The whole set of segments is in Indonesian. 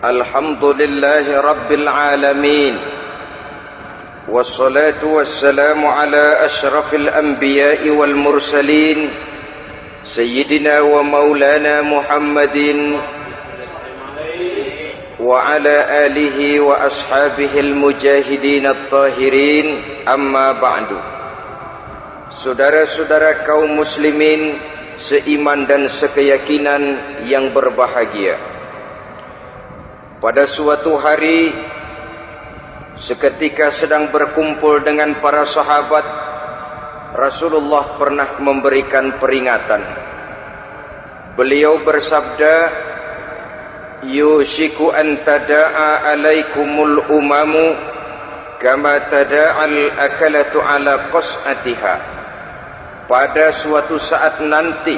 Alhamdulillahi Rabbil Alamin. Wassalatu wassalamu ala ashrafil anbiya'i wal mursalin Sayyidina wa maulana Muhammadin wa ala alihi wa ashabihi al-mujahidin at-tahirin. Amma ba'du. Saudara-saudara kaum muslimin seiman dan sekeyakinan yang berbahagia, pada suatu hari seketika sedang berkumpul dengan para sahabat, Rasulullah pernah memberikan peringatan. Beliau bersabda, yushiku an tada'a alaikumul umamu kama tada'al akalatu ala qas'atiha. Pada suatu saat nanti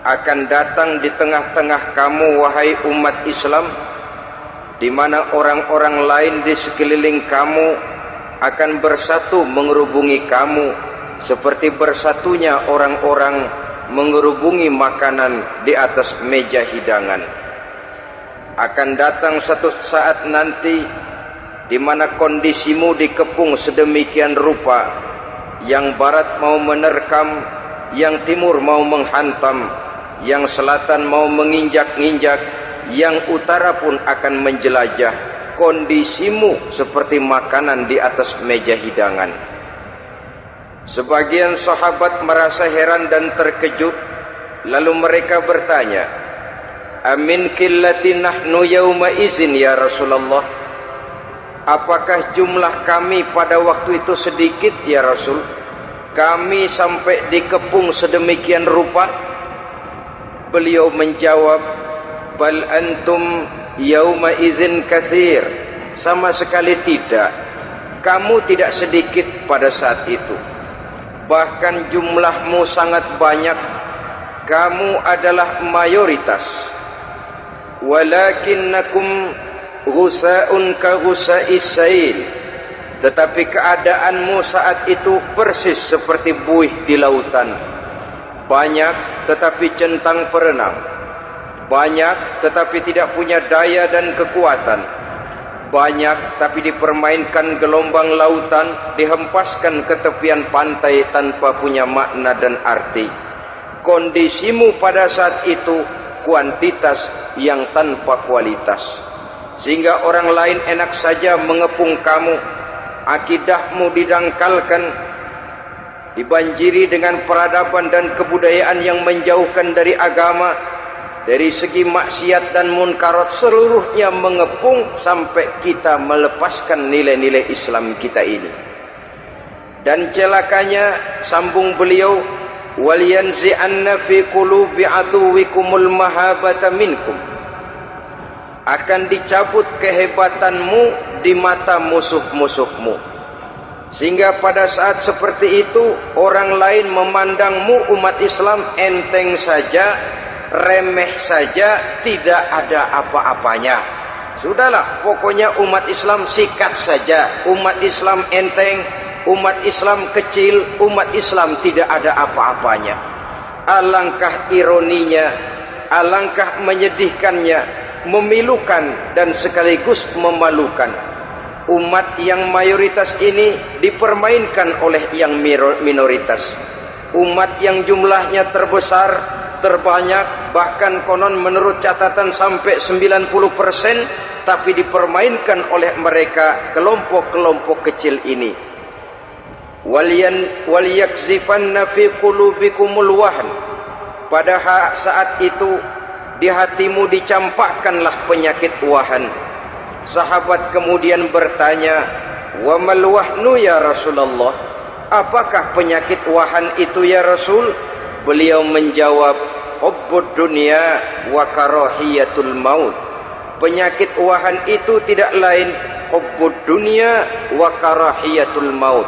akan datang di tengah-tengah kamu, wahai umat Islam, di mana orang-orang lain di sekeliling kamu akan bersatu mengerubungi kamu seperti bersatunya orang-orang mengerubungi makanan di atas meja hidangan. Akan datang satu saat nanti di mana kondisimu dikepung sedemikian rupa, yang barat mau menerkam, yang timur mau menghantam, yang selatan mau menginjak-injak, yang utara pun akan menjelajah. Kondisimu seperti makanan di atas meja hidangan. Sebagian sahabat merasa heran dan terkejut, lalu mereka bertanya, amin qillati nahnu yauma izin ya Rasulullah? Apakah jumlah kami pada waktu itu sedikit ya Rasul? Kami sampai dikepung sedemikian rupa? Beliau menjawab, bal antum yauma idzin katsir. Sama sekali tidak. Kamu tidak sedikit pada saat itu. Bahkan jumlahmu sangat banyak. Kamu adalah mayoritas. Walakinnakum ghusa'un ka ghusa'is sail. Tetapi keadaanmu saat itu persis seperti buih di lautan. Banyak tetapi centang perenang. Banyak tetapi tidak punya daya dan kekuatan. Banyak tapi dipermainkan gelombang lautan, dihempaskan ke tepian pantai tanpa punya makna dan arti. Kondisimu pada saat itu kuantitas yang tanpa kualitas, sehingga orang lain enak saja mengepung kamu. Akidahmu didangkalkan, dibanjiri dengan peradaban dan kebudayaan yang menjauhkan dari agama. Dari segi maksiat dan munkarat seluruhnya mengepung sampai kita melepaskan nilai-nilai Islam kita ini. Dan celakanya, sambung beliau, waliyanzi'anna fi qulubi aduwikumul mahabata minkum. Akan dicabut kehebatanmu di mata musuh-musuhmu, sehingga pada saat seperti itu orang lain memandangmu umat Islam enteng saja, remeh saja, tidak ada apa-apanya. Sudahlah, pokoknya umat Islam sikat saja. Umat Islam enteng, umat Islam kecil, umat Islam tidak ada apa-apanya. Alangkah ironinya, alangkah menyedihkannya, memilukan dan sekaligus memalukan. Umat yang mayoritas ini dipermainkan oleh yang minoritas. Umat yang jumlahnya terbesar, terbanyak, bahkan konon menurut catatan sampai 90%, tapi dipermainkan oleh mereka kelompok-kelompok kecil ini. Waliyakzifanna fi qulubikumul wahn. Pada saat itu di hatimu dicampakkanlah penyakit wahan. Sahabat kemudian bertanya, wa mal wahnu ya Rasulullah? Apakah penyakit wahan itu ya Rasul? Beliau menjawab, hubbud dunya wa karahiyatul maut. Penyakit wahan itu tidak lain hubbud dunya wa karahiyatul maut.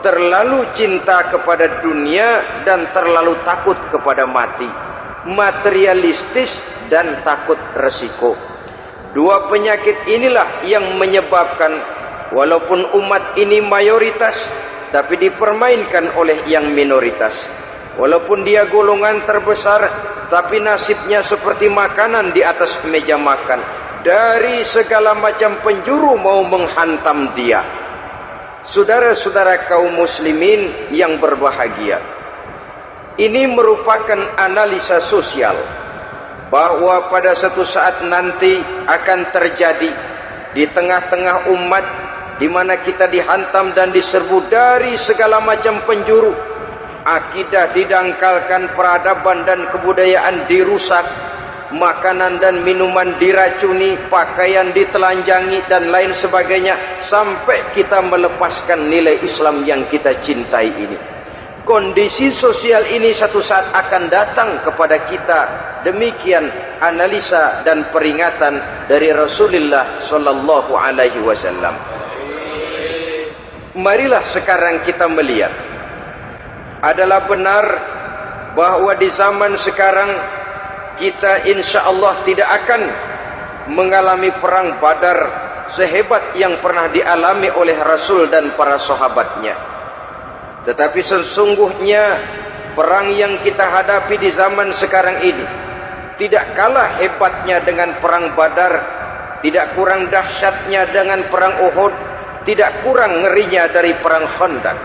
Terlalu cinta kepada dunia dan terlalu takut kepada mati. Materialistis dan takut resiko. Dua penyakit inilah yang menyebabkan walaupun umat ini mayoritas, tapi dipermainkan oleh yang minoritas. Walaupun dia golongan terbesar, tapi nasibnya seperti makanan di atas meja makan. dari segala macam penjuru mau menghantam dia. Saudara-saudara kaum muslimin yang berbahagia, ini merupakan analisa sosial bahwa pada satu saat nanti akan terjadi di tengah-tengah umat di mana kita dihantam dan diserbu dari segala macam penjuru. Akidah didangkalkan, peradaban dan kebudayaan dirusak, makanan dan minuman diracuni, pakaian ditelanjangi dan lain sebagainya, sampai kita melepaskan nilai Islam yang kita cintai ini. Kondisi sosial ini satu saat akan datang kepada kita. Demikian analisa dan peringatan dari Rasulullah sallallahu alaihi wasallam. Marilah sekarang kita melihat, adalah benar bahwa di zaman sekarang kita insya Allah tidak akan mengalami perang Badar sehebat yang pernah dialami oleh Rasul dan para sahabatnya. Tetapi sesungguhnya perang yang kita hadapi di zaman sekarang ini tidak kalah hebatnya dengan perang Badar, tidak kurang dahsyatnya dengan perang Uhud, tidak kurang ngerinya dari perang Khandaq.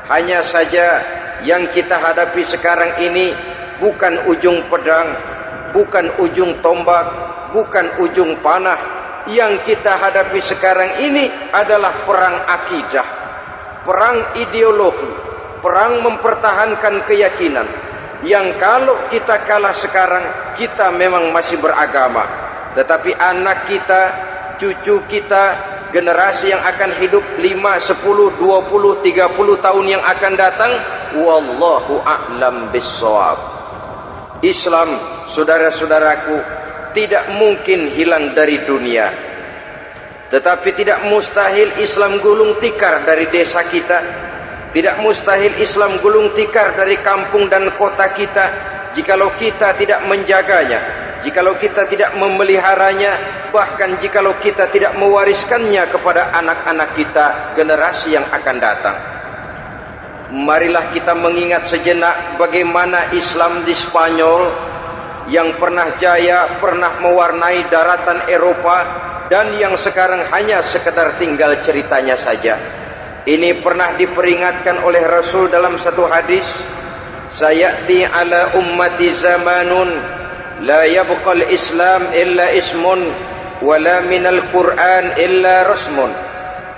Hanya saja yang kita hadapi sekarang ini bukan ujung pedang, bukan ujung tombak, bukan ujung panah. Yang kita hadapi sekarang ini adalah perang akidah, perang ideologi, perang mempertahankan keyakinan. Yang kalau kita kalah sekarang, kita memang masih beragama. Tetapi anak kita, cucu kita, generasi yang akan hidup 5, 10, 20, 30 tahun yang akan datang, wallahu a'lam bissawab. Islam, saudara-saudaraku, tidak mungkin hilang dari dunia. Tetapi tidak mustahil Islam gulung tikar dari desa kita. Tidak mustahil Islam gulung tikar dari kampung dan kota kita, jikalau kita tidak menjaganya, jikalau kita tidak memeliharanya, bahkan jikalau kita tidak mewariskannya kepada anak-anak kita, generasi yang akan datang. Marilah kita mengingat sejenak bagaimana Islam di Spanyol yang pernah jaya, pernah mewarnai daratan Eropa, dan yang sekarang hanya sekedar tinggal ceritanya saja. Ini pernah diperingatkan oleh Rasul dalam satu hadis, sayati ala ummati zamanun la yabqal Islam illa ismun wala minal Quran illa rasmun.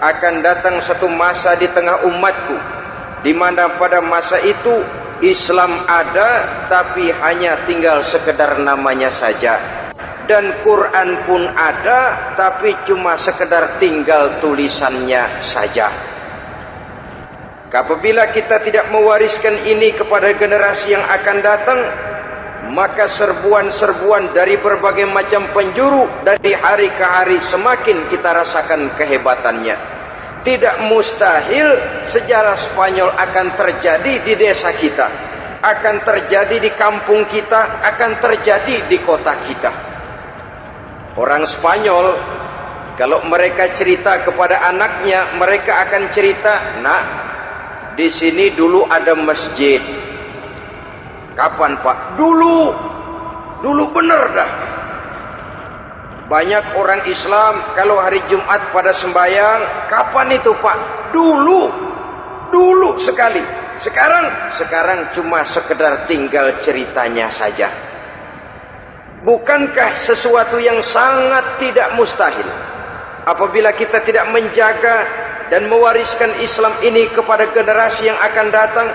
Akan datang satu masa di tengah umatku di mana pada masa itu Islam ada tapi hanya tinggal sekedar namanya saja, dan Quran pun ada tapi cuma sekedar tinggal tulisannya saja. Apabila kita tidak mewariskan ini kepada generasi yang akan datang, maka serbuan-serbuan dari berbagai macam penjuru dari hari ke hari semakin kita rasakan kehebatannya. Tidak mustahil sejarah Spanyol akan terjadi di desa kita, akan terjadi di kampung kita, akan terjadi di kota kita. Orang Spanyol, kalau mereka cerita kepada anaknya, mereka akan cerita, nak, di sini dulu ada masjid. Kapan, Pak? Dulu bener dah. Banyak orang Islam kalau hari Jumat pada sembahyang, kapan itu, Pak? Dulu sekali. Sekarang cuma sekedar tinggal ceritanya saja. Bukankah sesuatu yang sangat tidak mustahil apabila kita tidak menjaga dan mewariskan Islam ini kepada generasi yang akan datang,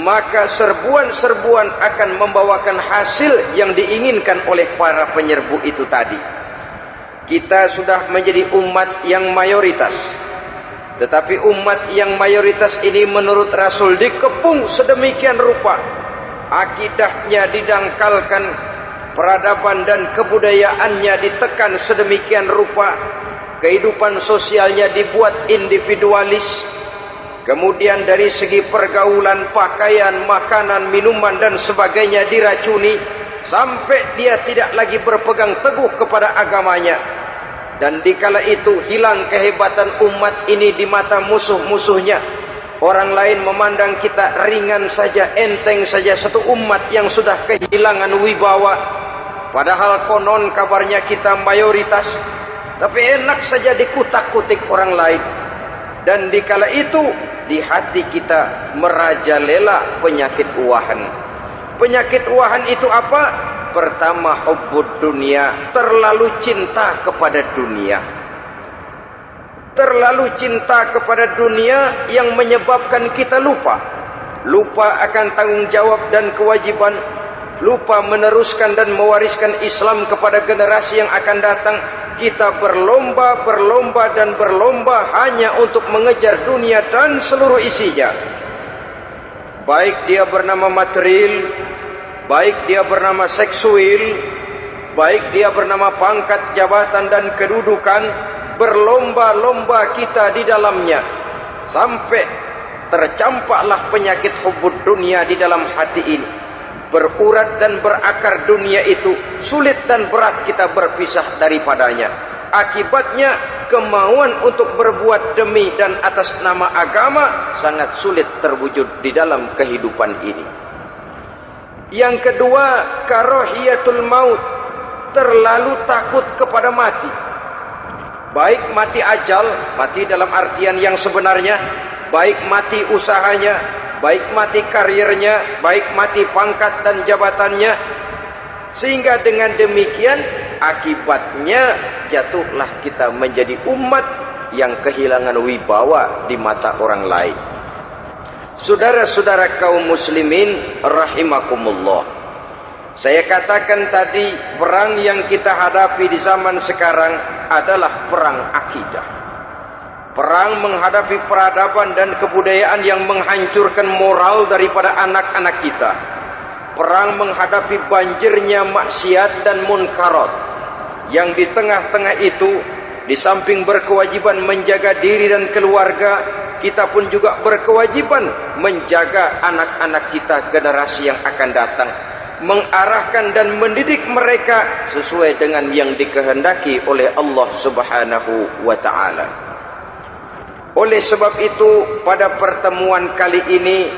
maka serbuan-serbuan akan membawakan hasil yang diinginkan oleh para penyerbu itu tadi. Kita sudah menjadi umat yang mayoritas, tetapi umat yang mayoritas ini menurut Rasul dikepung sedemikian rupa, akidahnya didangkalkan, peradaban dan kebudayaannya ditekan sedemikian rupa, kehidupan sosialnya dibuat individualis. Kemudian dari segi pergaulan, pakaian, makanan, minuman dan sebagainya diracuni, sampai dia tidak lagi berpegang teguh kepada agamanya. Dan dikala itu hilang kehebatan umat ini di mata musuh-musuhnya. Orang lain memandang kita ringan saja, enteng saja, satu umat yang sudah kehilangan wibawa. Padahal konon kabarnya kita mayoritas, tapi enak saja dikutak-kutik orang lain. Dan dikala itu di hati kita merajalela penyakit uahan. Penyakit uahan itu apa? Pertama, hubbud dunia, terlalu cinta kepada dunia. Terlalu cinta kepada dunia yang menyebabkan kita lupa akan tanggung jawab dan kewajiban, lupa meneruskan dan mewariskan Islam kepada generasi yang akan datang. Kita berlomba dan berlomba hanya untuk mengejar dunia dan seluruh isinya. Baik dia bernama material, baik dia bernama seksual, baik dia bernama pangkat, jabatan dan kedudukan, berlomba-lomba kita di dalamnya. Sampai tercampaklah penyakit hubbud dunia di dalam hati ini. Berurat dan berakar dunia itu, sulit dan berat kita berpisah daripadanya. Akibatnya kemauan untuk berbuat demi dan atas nama agama sangat sulit terwujud di dalam kehidupan ini. Yang kedua, karahiyatul maut, terlalu takut kepada mati. Baik mati ajal, mati dalam artian yang sebenarnya, baik mati usahanya, baik mati karirnya, baik mati pangkat dan jabatannya. Sehingga dengan demikian akibatnya jatuhlah kita menjadi umat yang kehilangan wibawa di mata orang lain. Saudara-saudara kaum muslimin rahimakumullah, saya katakan tadi, perang yang kita hadapi di zaman sekarang adalah perang akidah. Perang menghadapi peradaban dan kebudayaan yang menghancurkan moral daripada anak-anak kita. Perang menghadapi banjirnya maksiat dan munkarat. Yang di tengah-tengah itu, di samping berkewajiban menjaga diri dan keluarga, kita pun juga berkewajiban menjaga anak-anak kita, generasi yang akan datang. Mengarahkan dan mendidik mereka sesuai dengan yang dikehendaki oleh Allah Subhanahu wa ta'ala. Oleh sebab itu, pada pertemuan kali ini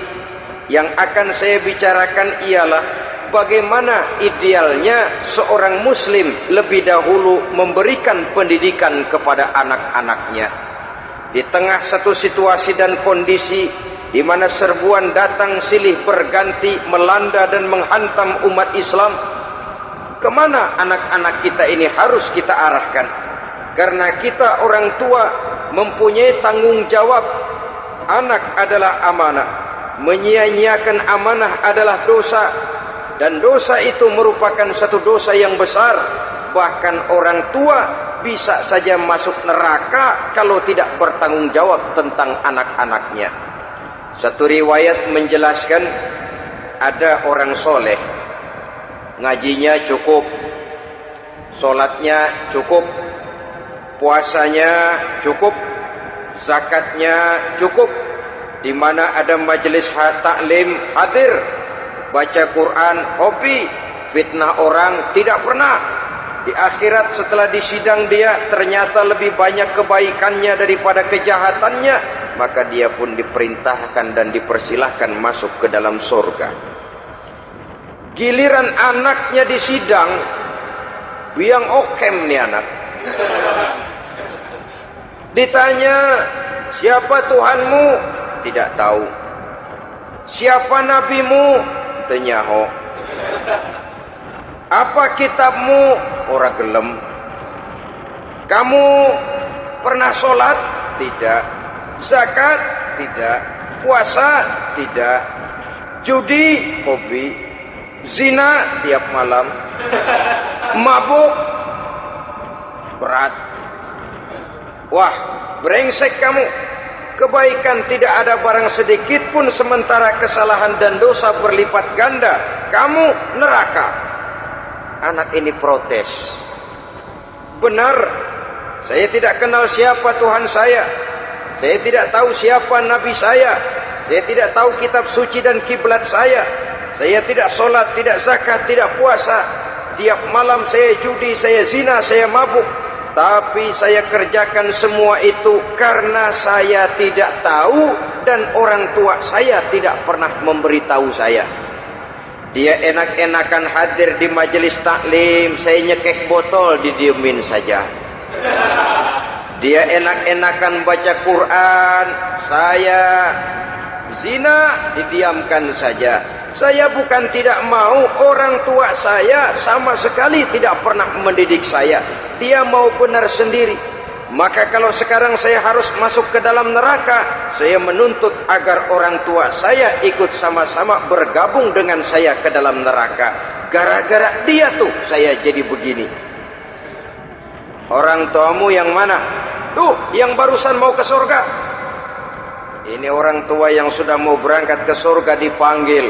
yang akan saya bicarakan ialah bagaimana idealnya seorang muslim lebih dahulu memberikan pendidikan kepada anak-anaknya. Di tengah satu situasi dan kondisi di mana serbuan datang silih berganti melanda dan menghantam umat Islam, kemana anak-anak kita ini harus kita arahkan? Karena kita orang tua mempunyai tanggung jawab. Anak adalah amanah. Menyia-nyiakan amanah adalah dosa. Dan dosa itu merupakan satu dosa yang besar. Bahkan orang tua bisa saja masuk neraka kalau tidak bertanggung jawab tentang anak-anaknya. Satu riwayat menjelaskan, ada orang soleh, ngajinya cukup, solatnya cukup, puasanya cukup, zakatnya cukup, di mana ada majelis taklim hadir, baca Quran hobi, fitnah orang tidak pernah. Di akhirat setelah disidang dia ternyata lebih banyak kebaikannya daripada kejahatannya, maka dia pun diperintahkan dan dipersilahkan masuk ke dalam surga. Giliran anaknya disidang, biang okem nih anak. Ditanya, siapa Tuhanmu? Tidak tahu. Siapa nabimu? Tenyaho. Apa kitabmu? Ora gelem. Kamu pernah sholat? Tidak. Zakat? Tidak. Puasa? Tidak. Judi? Hobi. Zina? Tiap malam. Mabuk? Berat. Wah, brengsek kamu. Kebaikan tidak ada barang sedikit pun, sementara kesalahan dan dosa berlipat ganda. Kamu neraka. Anak ini protes. Benar, saya tidak kenal siapa Tuhan saya. Saya tidak tahu siapa Nabi saya. Saya tidak tahu kitab suci dan kiblat saya. Saya tidak sholat, tidak zakat, tidak puasa. Tiap malam saya judi, saya zina, saya mabuk. Tapi saya kerjakan semua itu karena saya tidak tahu dan orang tua saya tidak pernah memberitahu saya. Dia enak-enakan hadir di majelis taklim, saya nyekek botol didiemin saja. Dia enak-enakan baca Quran, saya zina didiamkan saja. Saya bukan tidak mau, orang tua saya sama sekali tidak pernah mendidik saya. Dia mau benar sendiri. Maka kalau sekarang saya harus masuk ke dalam neraka, saya menuntut agar orang tua saya ikut sama-sama bergabung dengan saya ke dalam neraka. Gara-gara dia tuh saya jadi begini. Orang tuamu yang mana? Tuh, yang barusan mau ke surga. Ini orang tua yang sudah mau berangkat ke surga dipanggil.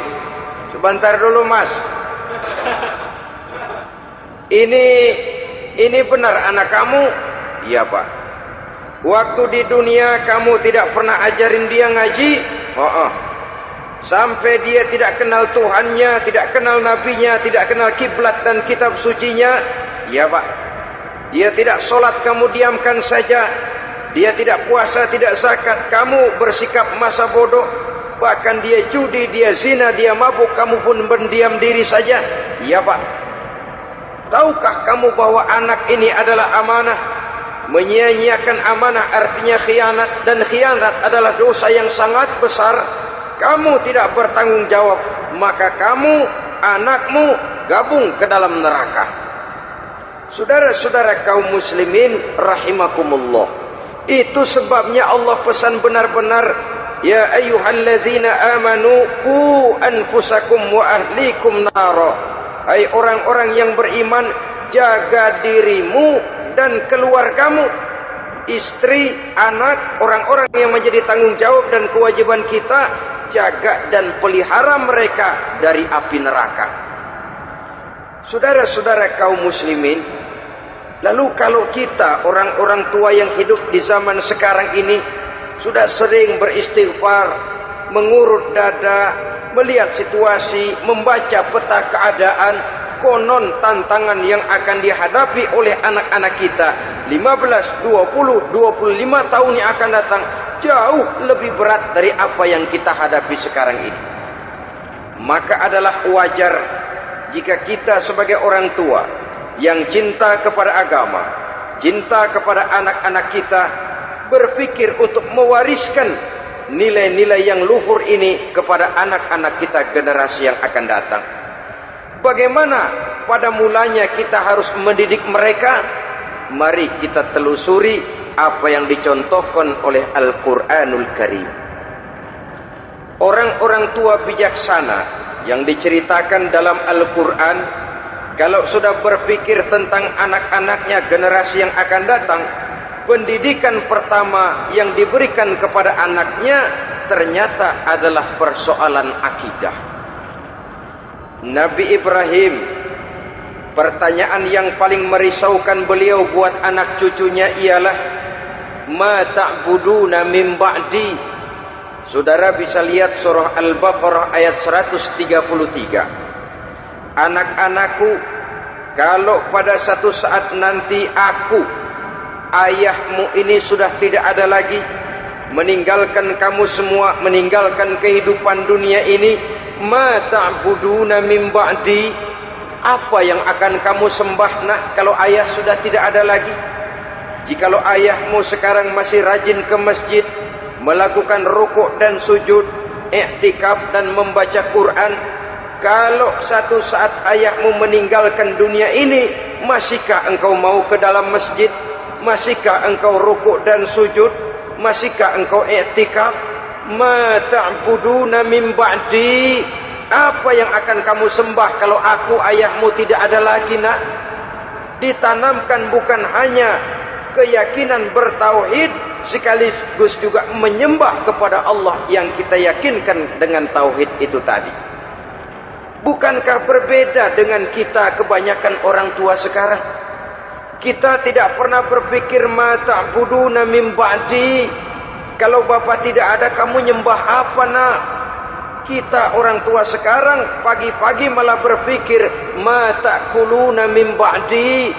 Sebentar dulu mas. Ini benar anak kamu? Iya pak. Waktu di dunia kamu tidak pernah ajarin dia ngaji? Sampai dia tidak kenal Tuhannya, tidak kenal nabinya, tidak kenal kiblat dan kitab sucinya? Iya pak. Dia tidak sholat, kamu diamkan saja. Dia tidak puasa, tidak zakat, kamu bersikap masa bodoh. Bahkan dia judi, dia zina, dia mabuk, kamu pun berdiam diri saja. Iya pak. Tahukah kamu bahwa anak ini adalah amanah? Menyia-nyiakan amanah artinya khianat, dan khianat adalah dosa yang sangat besar. Kamu tidak bertanggung jawab, maka kamu, anakmu gabung ke dalam neraka. Saudara-saudara kaum muslimin rahimakumullah, itu sebabnya Allah pesan benar-benar, ya ayyuhalladzina amanu qu anfusakum wa ahlikum nara. Hai orang-orang yang beriman, jaga dirimu dan keluargamu, istri, anak, orang-orang yang menjadi tanggung jawab dan kewajiban kita, jaga dan pelihara mereka dari api neraka. Saudara-saudara kaum muslimin, lalu kalau kita orang-orang tua yang hidup di zaman sekarang ini sudah sering beristighfar, mengurut dada, melihat situasi, membaca peta keadaan, konon tantangan yang akan dihadapi oleh anak-anak kita 15, 20, 25 tahun yang akan datang jauh lebih berat dari apa yang kita hadapi sekarang ini. Maka adalah wajar jika kita sebagai orang tua yang cinta kepada agama, cinta kepada anak-anak kita, berpikir untuk mewariskan nilai-nilai yang luhur ini kepada anak-anak kita generasi yang akan datang. Bagaimana pada mulanya kita harus mendidik mereka? Mari kita telusuri apa yang dicontohkan oleh Al-Quranul Karim. Orang-orang tua bijaksana yang diceritakan dalam Al-Quran, kalau sudah berpikir tentang anak-anaknya generasi yang akan datang, pendidikan pertama yang diberikan kepada anaknya ternyata adalah persoalan akidah. Nabi Ibrahim, pertanyaan yang paling merisaukan beliau buat anak cucunya ialah ma ta'buduna min ba'di. Saudara bisa lihat surah Al-Baqarah ayat 133. Anak-anakku, kalau pada satu saat nanti aku, ayahmu ini sudah tidak ada lagi, meninggalkan kamu semua, meninggalkan kehidupan dunia ini, ma ta'buduna min ba'di, apa yang akan kamu sembah nak kalau ayah sudah tidak ada lagi? Jikalau ayahmu sekarang masih rajin ke masjid, melakukan rukuk dan sujud, i'tikaf dan membaca Quran, kalau satu saat ayahmu meninggalkan dunia ini, masihkah engkau mau ke dalam masjid? Masihkah engkau rukuk dan sujud? Masihkah engkau i'tikaf? Ma ta'buduna min ba'di, apa yang akan kamu sembah kalau aku ayahmu tidak ada lagi nak? Ditanamkan bukan hanya keyakinan bertauhid, sekaligus juga menyembah kepada Allah yang kita yakinkan dengan tauhid itu tadi. Bukankah berbeda dengan kita kebanyakan orang tua sekarang? Kita tidak pernah berpikir ma ta'buduna min ba'di, kalau bapak tidak ada kamu nyembah apa nak? Kita orang tua sekarang pagi-pagi malah berpikir ma ta'kuluna min ba'di,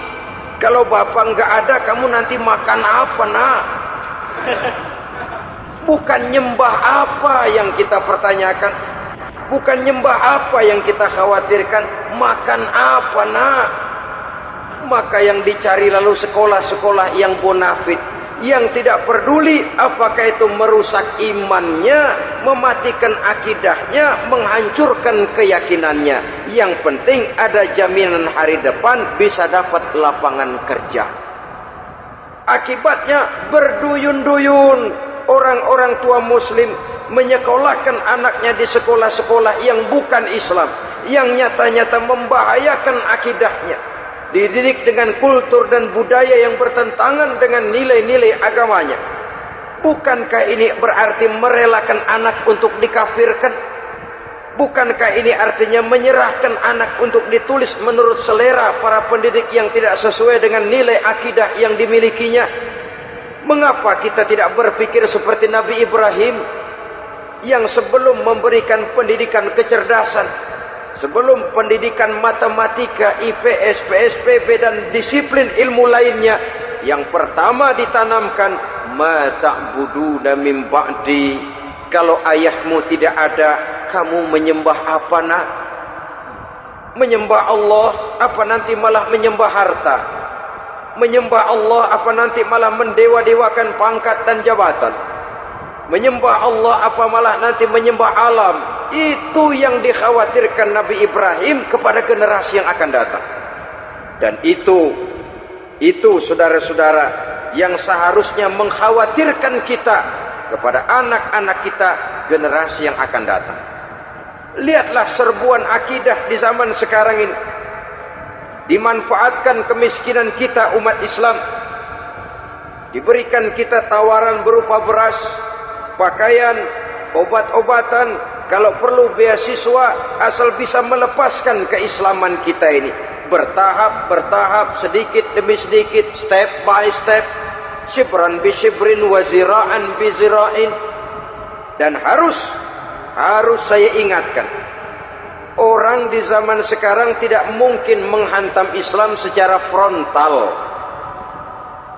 kalau bapak enggak ada kamu nanti makan apa nak? Bukan nyembah apa yang kita pertanyakan. Bukan nyembah apa yang kita khawatirkan, makan apa nak. Maka yang dicari lalu sekolah-sekolah yang bonafit, yang tidak peduli apakah itu merusak imannya, mematikan akidahnya, menghancurkan keyakinannya. Yang penting ada jaminan hari depan bisa dapat lapangan kerja. Akibatnya berduyun-duyun orang-orang tua muslim menyekolahkan anaknya di sekolah-sekolah yang bukan Islam, yang nyata-nyata membahayakan akidahnya, dididik dengan kultur dan budaya yang bertentangan dengan nilai-nilai agamanya. Bukankah ini berarti merelakan anak untuk dikafirkan? Bukankah ini artinya menyerahkan anak untuk ditulis menurut selera para pendidik yang tidak sesuai dengan nilai akidah yang dimilikinya? Mengapa kita tidak berpikir seperti Nabi Ibrahim, yang sebelum memberikan pendidikan kecerdasan, sebelum pendidikan matematika, IPS, PSPB dan disiplin ilmu lainnya, yang pertama ditanamkan, ma ta'buduna min ba'di. Kalau ayahmu tidak ada, kamu menyembah apa nak? Menyembah Allah, apa nanti malah menyembah harta? Menyembah Allah, apa nanti malah mendewa-dewakan pangkat dan jabatan? Menyembah Allah, apa malah nanti menyembah alam? Itu yang dikhawatirkan Nabi Ibrahim kepada generasi yang akan datang. Dan itu saudara-saudara yang seharusnya mengkhawatirkan kita kepada anak-anak kita, generasi yang akan datang. Lihatlah serbuan akidah di zaman sekarang ini. Dimanfaatkan kemiskinan kita umat Islam. Diberikan kita tawaran berupa beras, pakaian, obat-obatan, kalau perlu beasiswa, asal bisa melepaskan keislaman kita ini. Bertahap, sedikit demi sedikit, step by step, shibran bi shibrin wa zira'an bi zira'in. Dan harus saya ingatkan, orang di zaman sekarang tidak mungkin menghantam Islam secara frontal.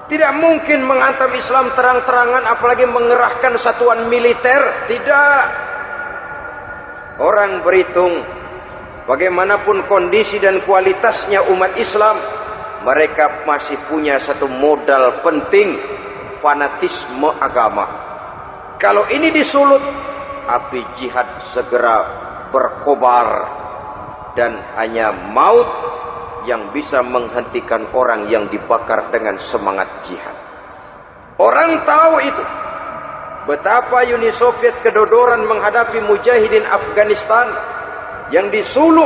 Tidak mungkin menghantam Islam terang-terangan, apalagi mengerahkan satuan militer. Tidak. Orang berhitung bagaimanapun kondisi dan kualitasnya umat Islam, mereka masih punya satu modal penting, fanatisme agama. Kalau ini disulut, api jihad segera berkobar, dan hanya maut yang bisa menghentikan orang yang dibakar dengan semangat jihad. Orang tahu itu. Betapa Uni Soviet kedodoran menghadapi mujahidin Afghanistan yang disulut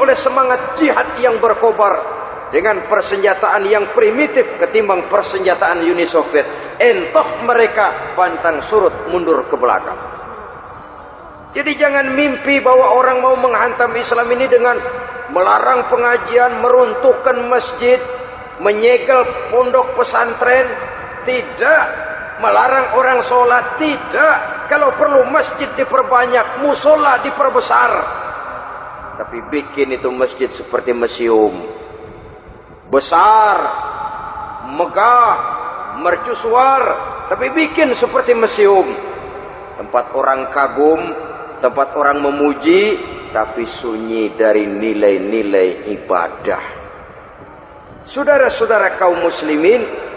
oleh semangat jihad yang berkobar dengan persenjataan yang primitif ketimbang persenjataan Uni Soviet. Entah mereka pantang surut mundur ke belakang. Jadi jangan mimpi bahwa orang mau menghantam Islam ini dengan melarang pengajian, meruntuhkan masjid, menyegel pondok pesantren. Tidak. Melarang orang sholat. Tidak. Kalau perlu masjid diperbanyak, musola diperbesar. Tapi bikin itu masjid seperti museum. Besar, megah, mercusuar, tapi bikin seperti museum. Tempat orang kagum, tempat orang memuji, tapi sunyi dari nilai-nilai ibadah. Saudara-saudara kaum muslimin,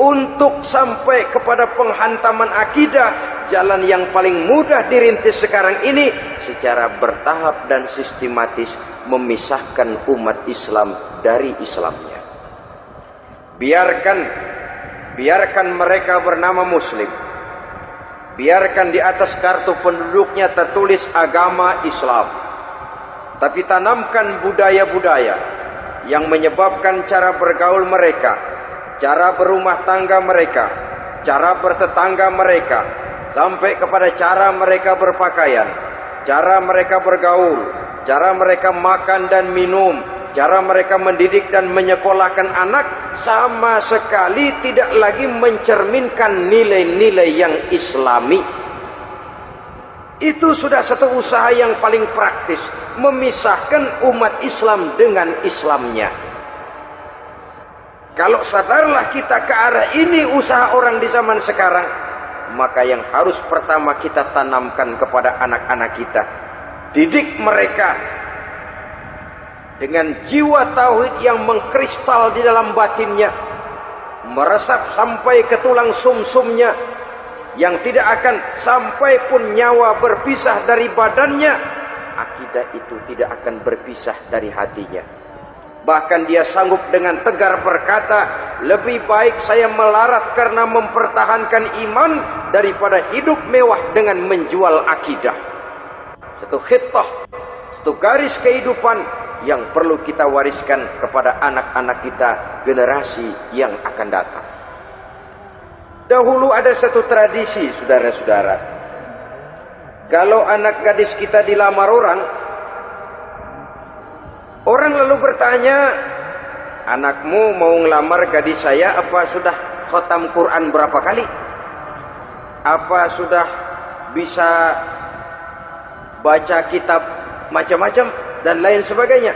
untuk sampai kepada penghantaman akidah, jalan yang paling mudah dirintis sekarang ini secara bertahap dan sistematis, memisahkan umat Islam dari Islamnya. Biarkan mereka bernama Muslim. Biarkan di atas kartu penduduknya tertulis agama Islam. Tapi tanamkan budaya-budaya yang menyebabkan cara bergaul mereka, cara berumah tangga mereka, cara bertetangga mereka, sampai kepada cara mereka berpakaian, cara mereka bergaul, cara mereka makan dan minum, cara mereka mendidik dan menyekolahkan anak, sama sekali tidak lagi mencerminkan nilai-nilai yang Islami. Itu sudah satu usaha yang paling praktis, memisahkan umat Islam dengan Islamnya. Kalau sadarlah kita ke arah ini usaha orang di zaman sekarang, maka yang harus pertama kita tanamkan kepada anak-anak kita, Didik mereka dengan jiwa tauhid yang mengkristal di dalam batinnya, meresap sampai ke tulang sumsumnya, yang tidak akan sampai pun nyawa berpisah dari badannya. Akidah itu tidak akan berpisah dari hatinya. Bahkan dia sanggup dengan tegar berkata, lebih baik saya melarat karena mempertahankan iman daripada hidup mewah dengan menjual akidah. Satu khittah, satu garis kehidupan yang perlu kita wariskan kepada anak-anak kita, generasi yang akan datang. Dahulu ada satu tradisi, saudara-saudara. Kalau anak gadis kita dilamar orang, orang lalu bertanya, anakmu mau ngelamar gadis saya, apa sudah khatam Quran berapa kali? Apa sudah bisa baca kitab macam-macam dan lain sebagainya?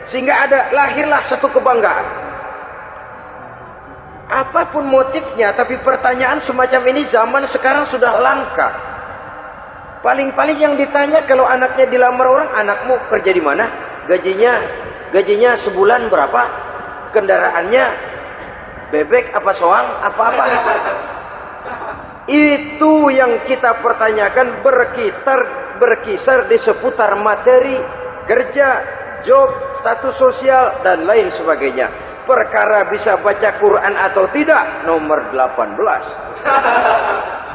Sehingga lahirlah satu kebanggaan. Apapun motifnya, tapi pertanyaan semacam ini zaman sekarang sudah langka. Paling-paling yang ditanya kalau anaknya dilamar orang, anakmu kerja di mana? Gajinya sebulan berapa? Kendaraannya bebek apa soang apa-apa? Itu yang kita pertanyakan, berkisar di seputar materi, kerja, job, status sosial dan lain sebagainya. Perkara bisa baca Quran atau tidak, nomor 18.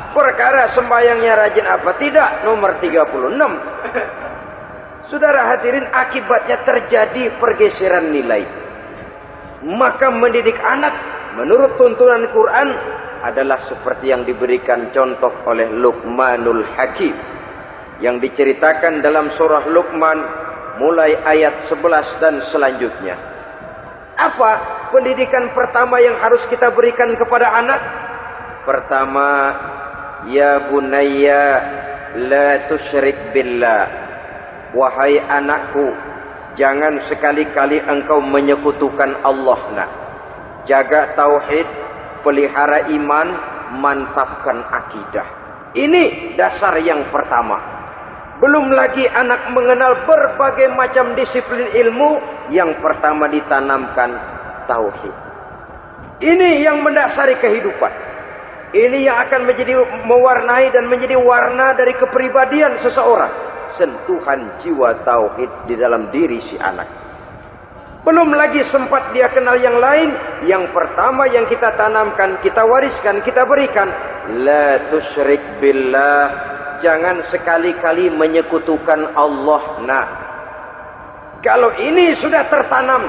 Perkara sembahyangnya rajin apa tidak, nomor 36. Saudara hadirin, akibatnya terjadi pergeseran nilai. Maka mendidik anak menurut tuntunan Quran adalah seperti yang diberikan contoh oleh Luqmanul Hakim, yang diceritakan dalam surah Luqman mulai ayat 11 dan selanjutnya. Apa pendidikan pertama yang harus kita berikan kepada anak? Pertama, ya bunayya la tusyrik billah. Wahai anakku, jangan sekali-kali engkau menyekutukan Allah. Nah, jaga tauhid, pelihara iman, mantapkan akidah. Ini dasar yang pertama. Belum lagi anak mengenal berbagai macam disiplin ilmu, yang pertama ditanamkan tauhid. Ini yang mendasari kehidupan. Ini yang akan mewarnai dan menjadi warna dari kepribadian seseorang. Sentuhan jiwa tauhid di dalam diri si anak. Belum lagi sempat dia kenal yang lain. Yang pertama yang kita tanamkan, kita wariskan, kita berikan, la tusyrik billah. Jangan sekali-kali menyekutukan Allah. Nah, kalau ini sudah tertanam,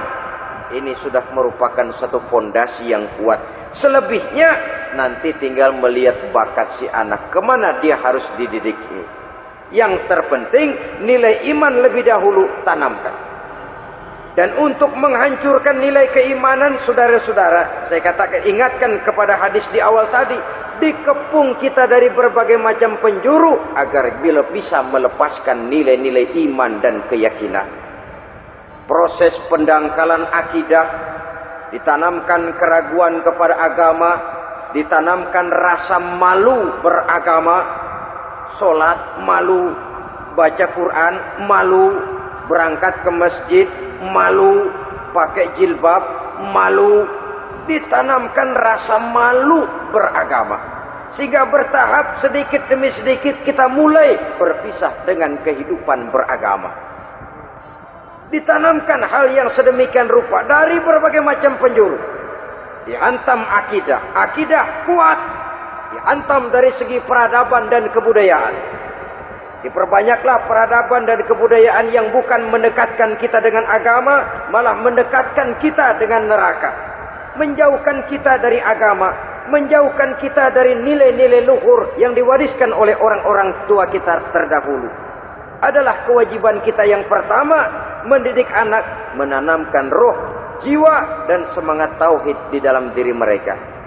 ini sudah merupakan satu fondasi yang kuat. Selebihnya nanti tinggal melihat bakat si anak, kemana dia harus dididik ini. Yang terpenting nilai iman lebih dahulu tanamkan. Dan untuk menghancurkan nilai keimanan, saudara-saudara, saya katakan, ingatkan kepada hadis di awal tadi, dikepung kita dari berbagai macam penjuru agar bila bisa melepaskan nilai-nilai iman dan keyakinan. Proses pendangkalan akidah, ditanamkan keraguan kepada agama, ditanamkan rasa malu beragama. Sholat malu, baca Quran malu, berangkat ke masjid malu, pakai jilbab malu. Ditanamkan rasa malu beragama, sehingga bertahap sedikit demi sedikit kita mulai berpisah dengan kehidupan beragama. Ditanamkan hal yang sedemikian rupa dari berbagai macam penjuru. Dihantam akidah kuat. Dihantam dari segi peradaban dan kebudayaan. Diperbanyaklah peradaban dan kebudayaan yang bukan mendekatkan kita dengan agama, malah mendekatkan kita dengan neraka. Menjauhkan kita dari agama, menjauhkan kita dari nilai-nilai luhur yang diwariskan oleh orang-orang tua kita terdahulu. Adalah kewajiban kita yang pertama, mendidik anak, menanamkan roh, jiwa dan semangat tauhid di dalam diri mereka.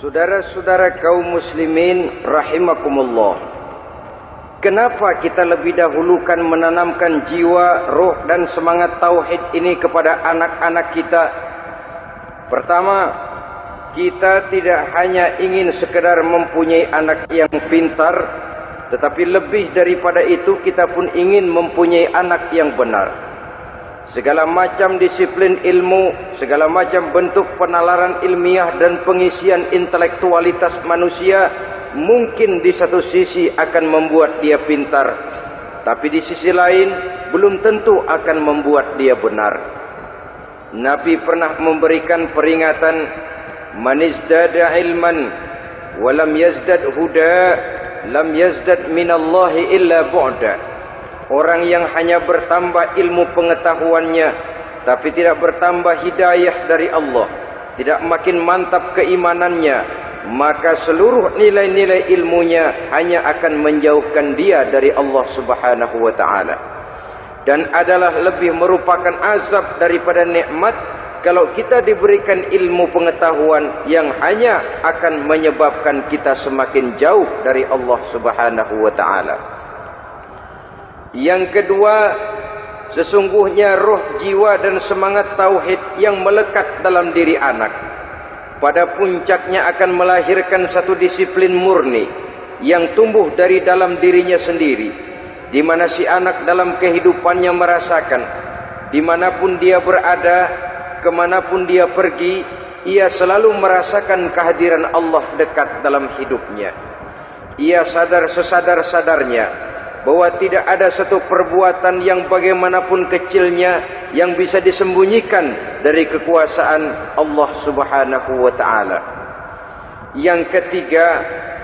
Saudara-saudara kaum muslimin rahimakumullah. Kenapa kita lebih dahulukan menanamkan jiwa, roh dan semangat tauhid ini kepada anak-anak kita? Pertama, kita tidak hanya ingin sekedar mempunyai anak yang pintar, Tetapi lebih daripada itu, kita pun ingin mempunyai anak yang benar. Segala macam disiplin ilmu, segala macam bentuk penalaran ilmiah dan pengisian intelektualitas manusia mungkin di satu sisi akan membuat dia pintar, tapi di sisi lain belum tentu akan membuat dia benar. Nabi pernah memberikan peringatan, man izdada ilman wa lam yazdad huda lam yazdad minallahi illa bu'da. Orang yang hanya bertambah ilmu pengetahuannya tapi tidak bertambah hidayah dari Allah, tidak makin mantap keimanannya, maka seluruh nilai-nilai ilmunya hanya akan menjauhkan dia dari Allah Subhanahu wa taala. Dan adalah lebih merupakan azab daripada nikmat kalau kita diberikan ilmu pengetahuan yang hanya akan menyebabkan kita semakin jauh dari Allah Subhanahu wa taala. Yang kedua, sesungguhnya roh, jiwa dan semangat tauhid yang melekat dalam diri anak pada puncaknya akan melahirkan satu disiplin murni yang tumbuh dari dalam dirinya sendiri, di mana si anak dalam kehidupannya merasakan dimanapun dia berada, kemanapun dia pergi, ia selalu merasakan kehadiran Allah dekat dalam hidupnya. Ia sadar sesadar-sadarnya bahwa tidak ada satu perbuatan yang bagaimanapun kecilnya yang bisa disembunyikan dari kekuasaan Allah Subhanahu wa taala. Yang ketiga,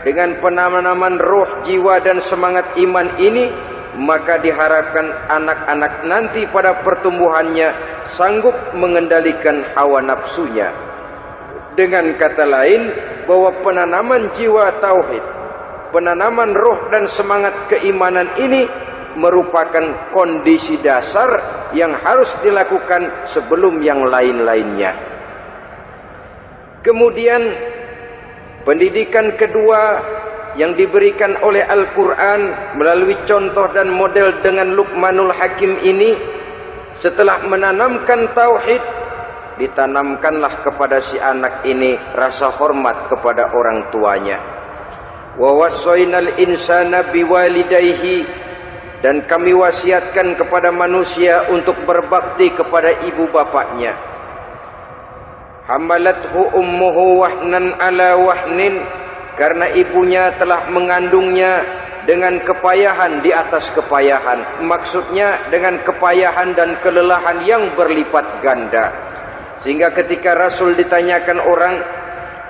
dengan penanaman roh, jiwa dan semangat iman ini, maka diharapkan anak-anak nanti pada pertumbuhannya sanggup mengendalikan hawa nafsunya. Dengan kata lain, bahwa penanaman jiwa tauhid, penanaman roh dan semangat keimanan ini merupakan kondisi dasar yang harus dilakukan sebelum yang lain-lainnya. Kemudian pendidikan kedua yang diberikan oleh Al-Quran melalui contoh dan model dengan Luqmanul Hakim ini, setelah menanamkan tauhid, ditanamkanlah kepada si anak ini rasa hormat kepada orang tuanya. Wa wassaynal insana biwalidayhi, dan kami wasiatkan kepada manusia untuk berbakti kepada ibu bapaknya. Hamalathu ummuhu wahnan ala wahnin, karena ibunya telah mengandungnya dengan kepayahan di atas kepayahan. Maksudnya dengan kepayahan dan kelelahan yang berlipat ganda. Sehingga ketika Rasul ditanyakan orang,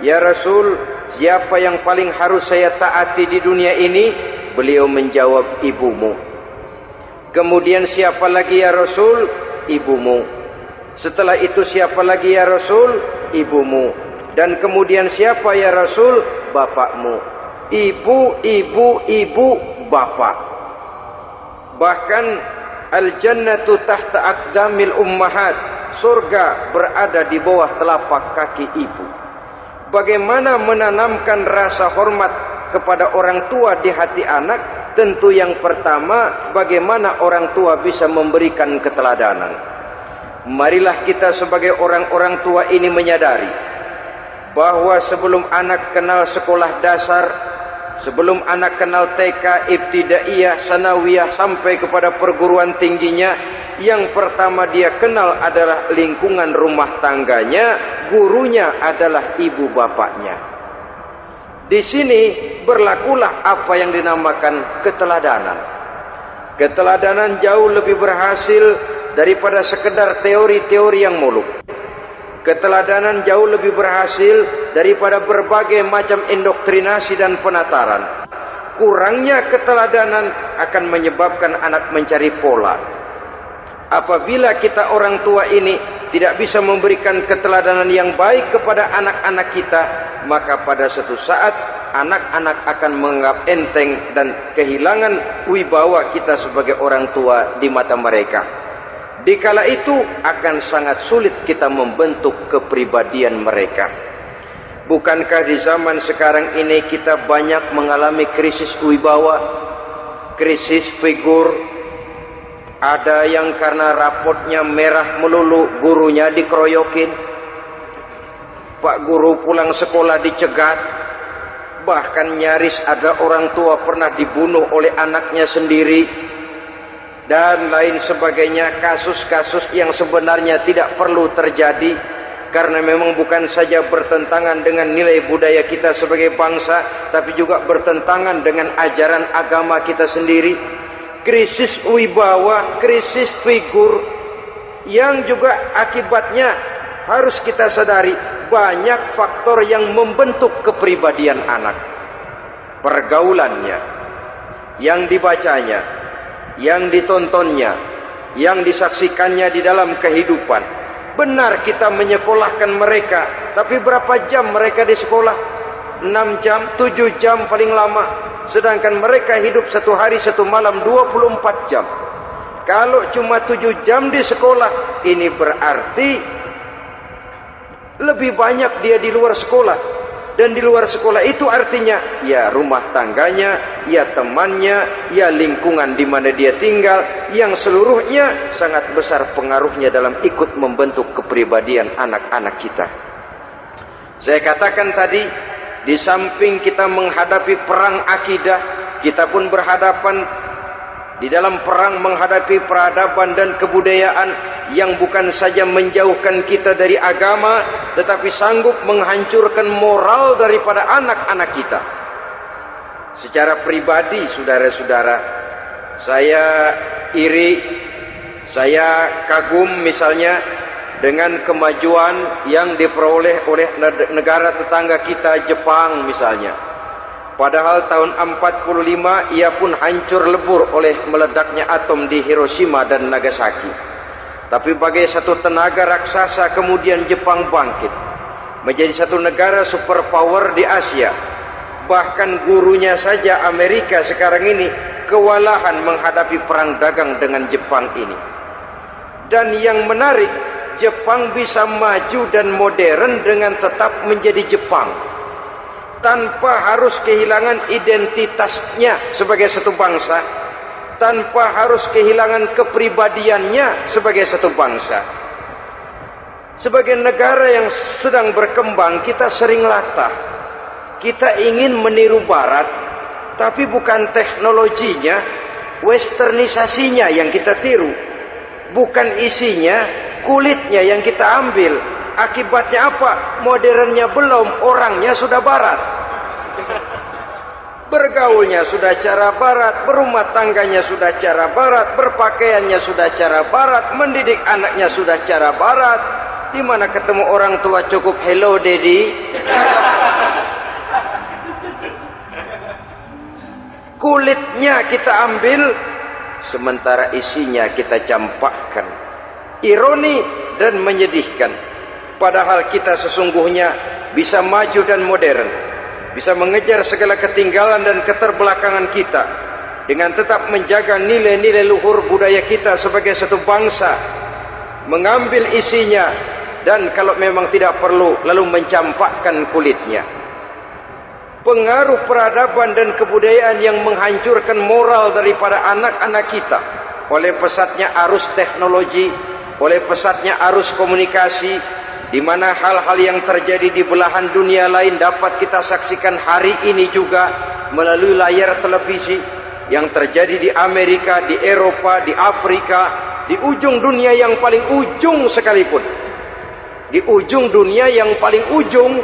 "Ya Rasul, siapa yang paling harus saya taati di dunia ini?" Beliau menjawab, "Ibumu." Kemudian, "Siapa lagi ya Rasul?" "Ibumu." Setelah itu, "Siapa lagi ya Rasul?" "Ibumu." Dan kemudian, "Siapa ya Rasul?" "Bapakmu." Ibu, ibu, ibu, bapak. Bahkan al-jannatu tahta aqdamil ummahat, surga berada di bawah telapak kaki ibu. Bagaimana menanamkan rasa hormat kepada orang tua di hati anak? Tentu yang pertama, bagaimana orang tua bisa memberikan keteladanan. Marilah kita sebagai orang-orang tua ini menyadari bahwa sebelum anak kenal sekolah dasar, sebelum anak kenal TK, ibtidaiyah, sanawiyah sampai kepada perguruan tingginya, yang pertama dia kenal adalah lingkungan rumah tangganya, gurunya adalah ibu bapaknya. Di sini berlakulah apa yang dinamakan keteladanan. Keteladanan jauh lebih berhasil daripada sekedar teori-teori yang muluk. Keteladanan jauh lebih berhasil daripada berbagai macam indoktrinasi dan penataran. Kurangnya keteladanan akan menyebabkan anak mencari pola. Apabila kita orang tua ini tidak bisa memberikan keteladanan yang baik kepada anak-anak kita, maka pada suatu saat anak-anak akan menganggap enteng dan kehilangan wibawa kita sebagai orang tua di mata mereka. Dikala itu akan sangat sulit kita membentuk kepribadian mereka. Bukankah di zaman sekarang ini kita banyak mengalami krisis wibawa, krisis figur? Ada yang karena rapotnya merah melulu, gurunya dikeroyokin. Pak guru pulang sekolah dicegat. Bahkan nyaris ada orang tua pernah dibunuh oleh anaknya sendiri, dan lain sebagainya. Kasus-kasus yang sebenarnya tidak perlu terjadi, karena memang bukan saja bertentangan dengan nilai budaya kita sebagai bangsa, tapi juga bertentangan dengan ajaran agama kita sendiri. Krisis wibawa, krisis figur, yang juga akibatnya harus kita sadari banyak faktor yang membentuk kepribadian anak. Pergaulannya, yang dibacanya, yang ditontonnya, yang disaksikannya di dalam kehidupan. Benar kita menyekolahkan mereka, tapi berapa jam mereka di sekolah? 6 jam, 7 jam paling lama. Sedangkan mereka hidup satu hari satu malam 24 jam. Kalau cuma 7 jam di sekolah, ini berarti lebih banyak dia di luar sekolah. Dan di luar sekolah itu artinya ya rumah tangganya, ya temannya, ya lingkungan di mana dia tinggal, yang seluruhnya sangat besar pengaruhnya dalam ikut membentuk kepribadian anak-anak kita. Saya katakan tadi, di samping kita menghadapi perang akidah, kita pun berhadapan di dalam perang menghadapi peradaban dan kebudayaan yang bukan saja menjauhkan kita dari agama, tetapi sanggup menghancurkan moral daripada anak-anak kita. Secara pribadi, saudara-saudara, saya iri, saya kagum misalnya dengan kemajuan yang diperoleh oleh negara tetangga kita, Jepang misalnya. Padahal tahun 45 ia pun hancur lebur oleh meledaknya atom di Hiroshima dan Nagasaki. Tapi bagai satu tenaga raksasa kemudian Jepang bangkit menjadi satu negara superpower di Asia. Bahkan gurunya saja Amerika sekarang ini kewalahan menghadapi perang dagang dengan Jepang ini. Dan yang menarik, Jepang bisa maju dan modern dengan tetap menjadi Jepang, tanpa harus kehilangan identitasnya sebagai satu bangsa, tanpa harus kehilangan kepribadiannya sebagai satu bangsa. Sebagai negara yang sedang berkembang, kita sering latah. Kita ingin meniru Barat, tapi bukan teknologinya, westernisasinya yang kita tiru. Bukan isinya, kulitnya yang kita ambil. Akibatnya apa? Modernnya belum, orangnya sudah Barat. Bergaulnya sudah cara Barat, berumah tangganya sudah cara Barat, berpakaiannya sudah cara Barat, mendidik anaknya sudah cara Barat. Di mana ketemu orang tua cukup hello daddy. Kulitnya kita ambil, sementara isinya kita campakkan. Ironi dan menyedihkan. Padahal kita sesungguhnya bisa maju dan modern, bisa mengejar segala ketinggalan dan keterbelakangan kita, dengan tetap menjaga nilai-nilai luhur budaya kita sebagai satu bangsa, mengambil isinya, dan kalau memang tidak perlu, lalu mencampakkan kulitnya. Pengaruh peradaban dan kebudayaan yang menghancurkan moral daripada anak-anak kita, oleh pesatnya arus teknologi, oleh pesatnya arus komunikasi, di mana hal-hal yang terjadi di belahan dunia lain dapat kita saksikan hari ini juga melalui layar televisi, yang terjadi di Amerika, di Eropa, di Afrika, di ujung dunia yang paling ujung sekalipun. Di ujung dunia yang paling ujung,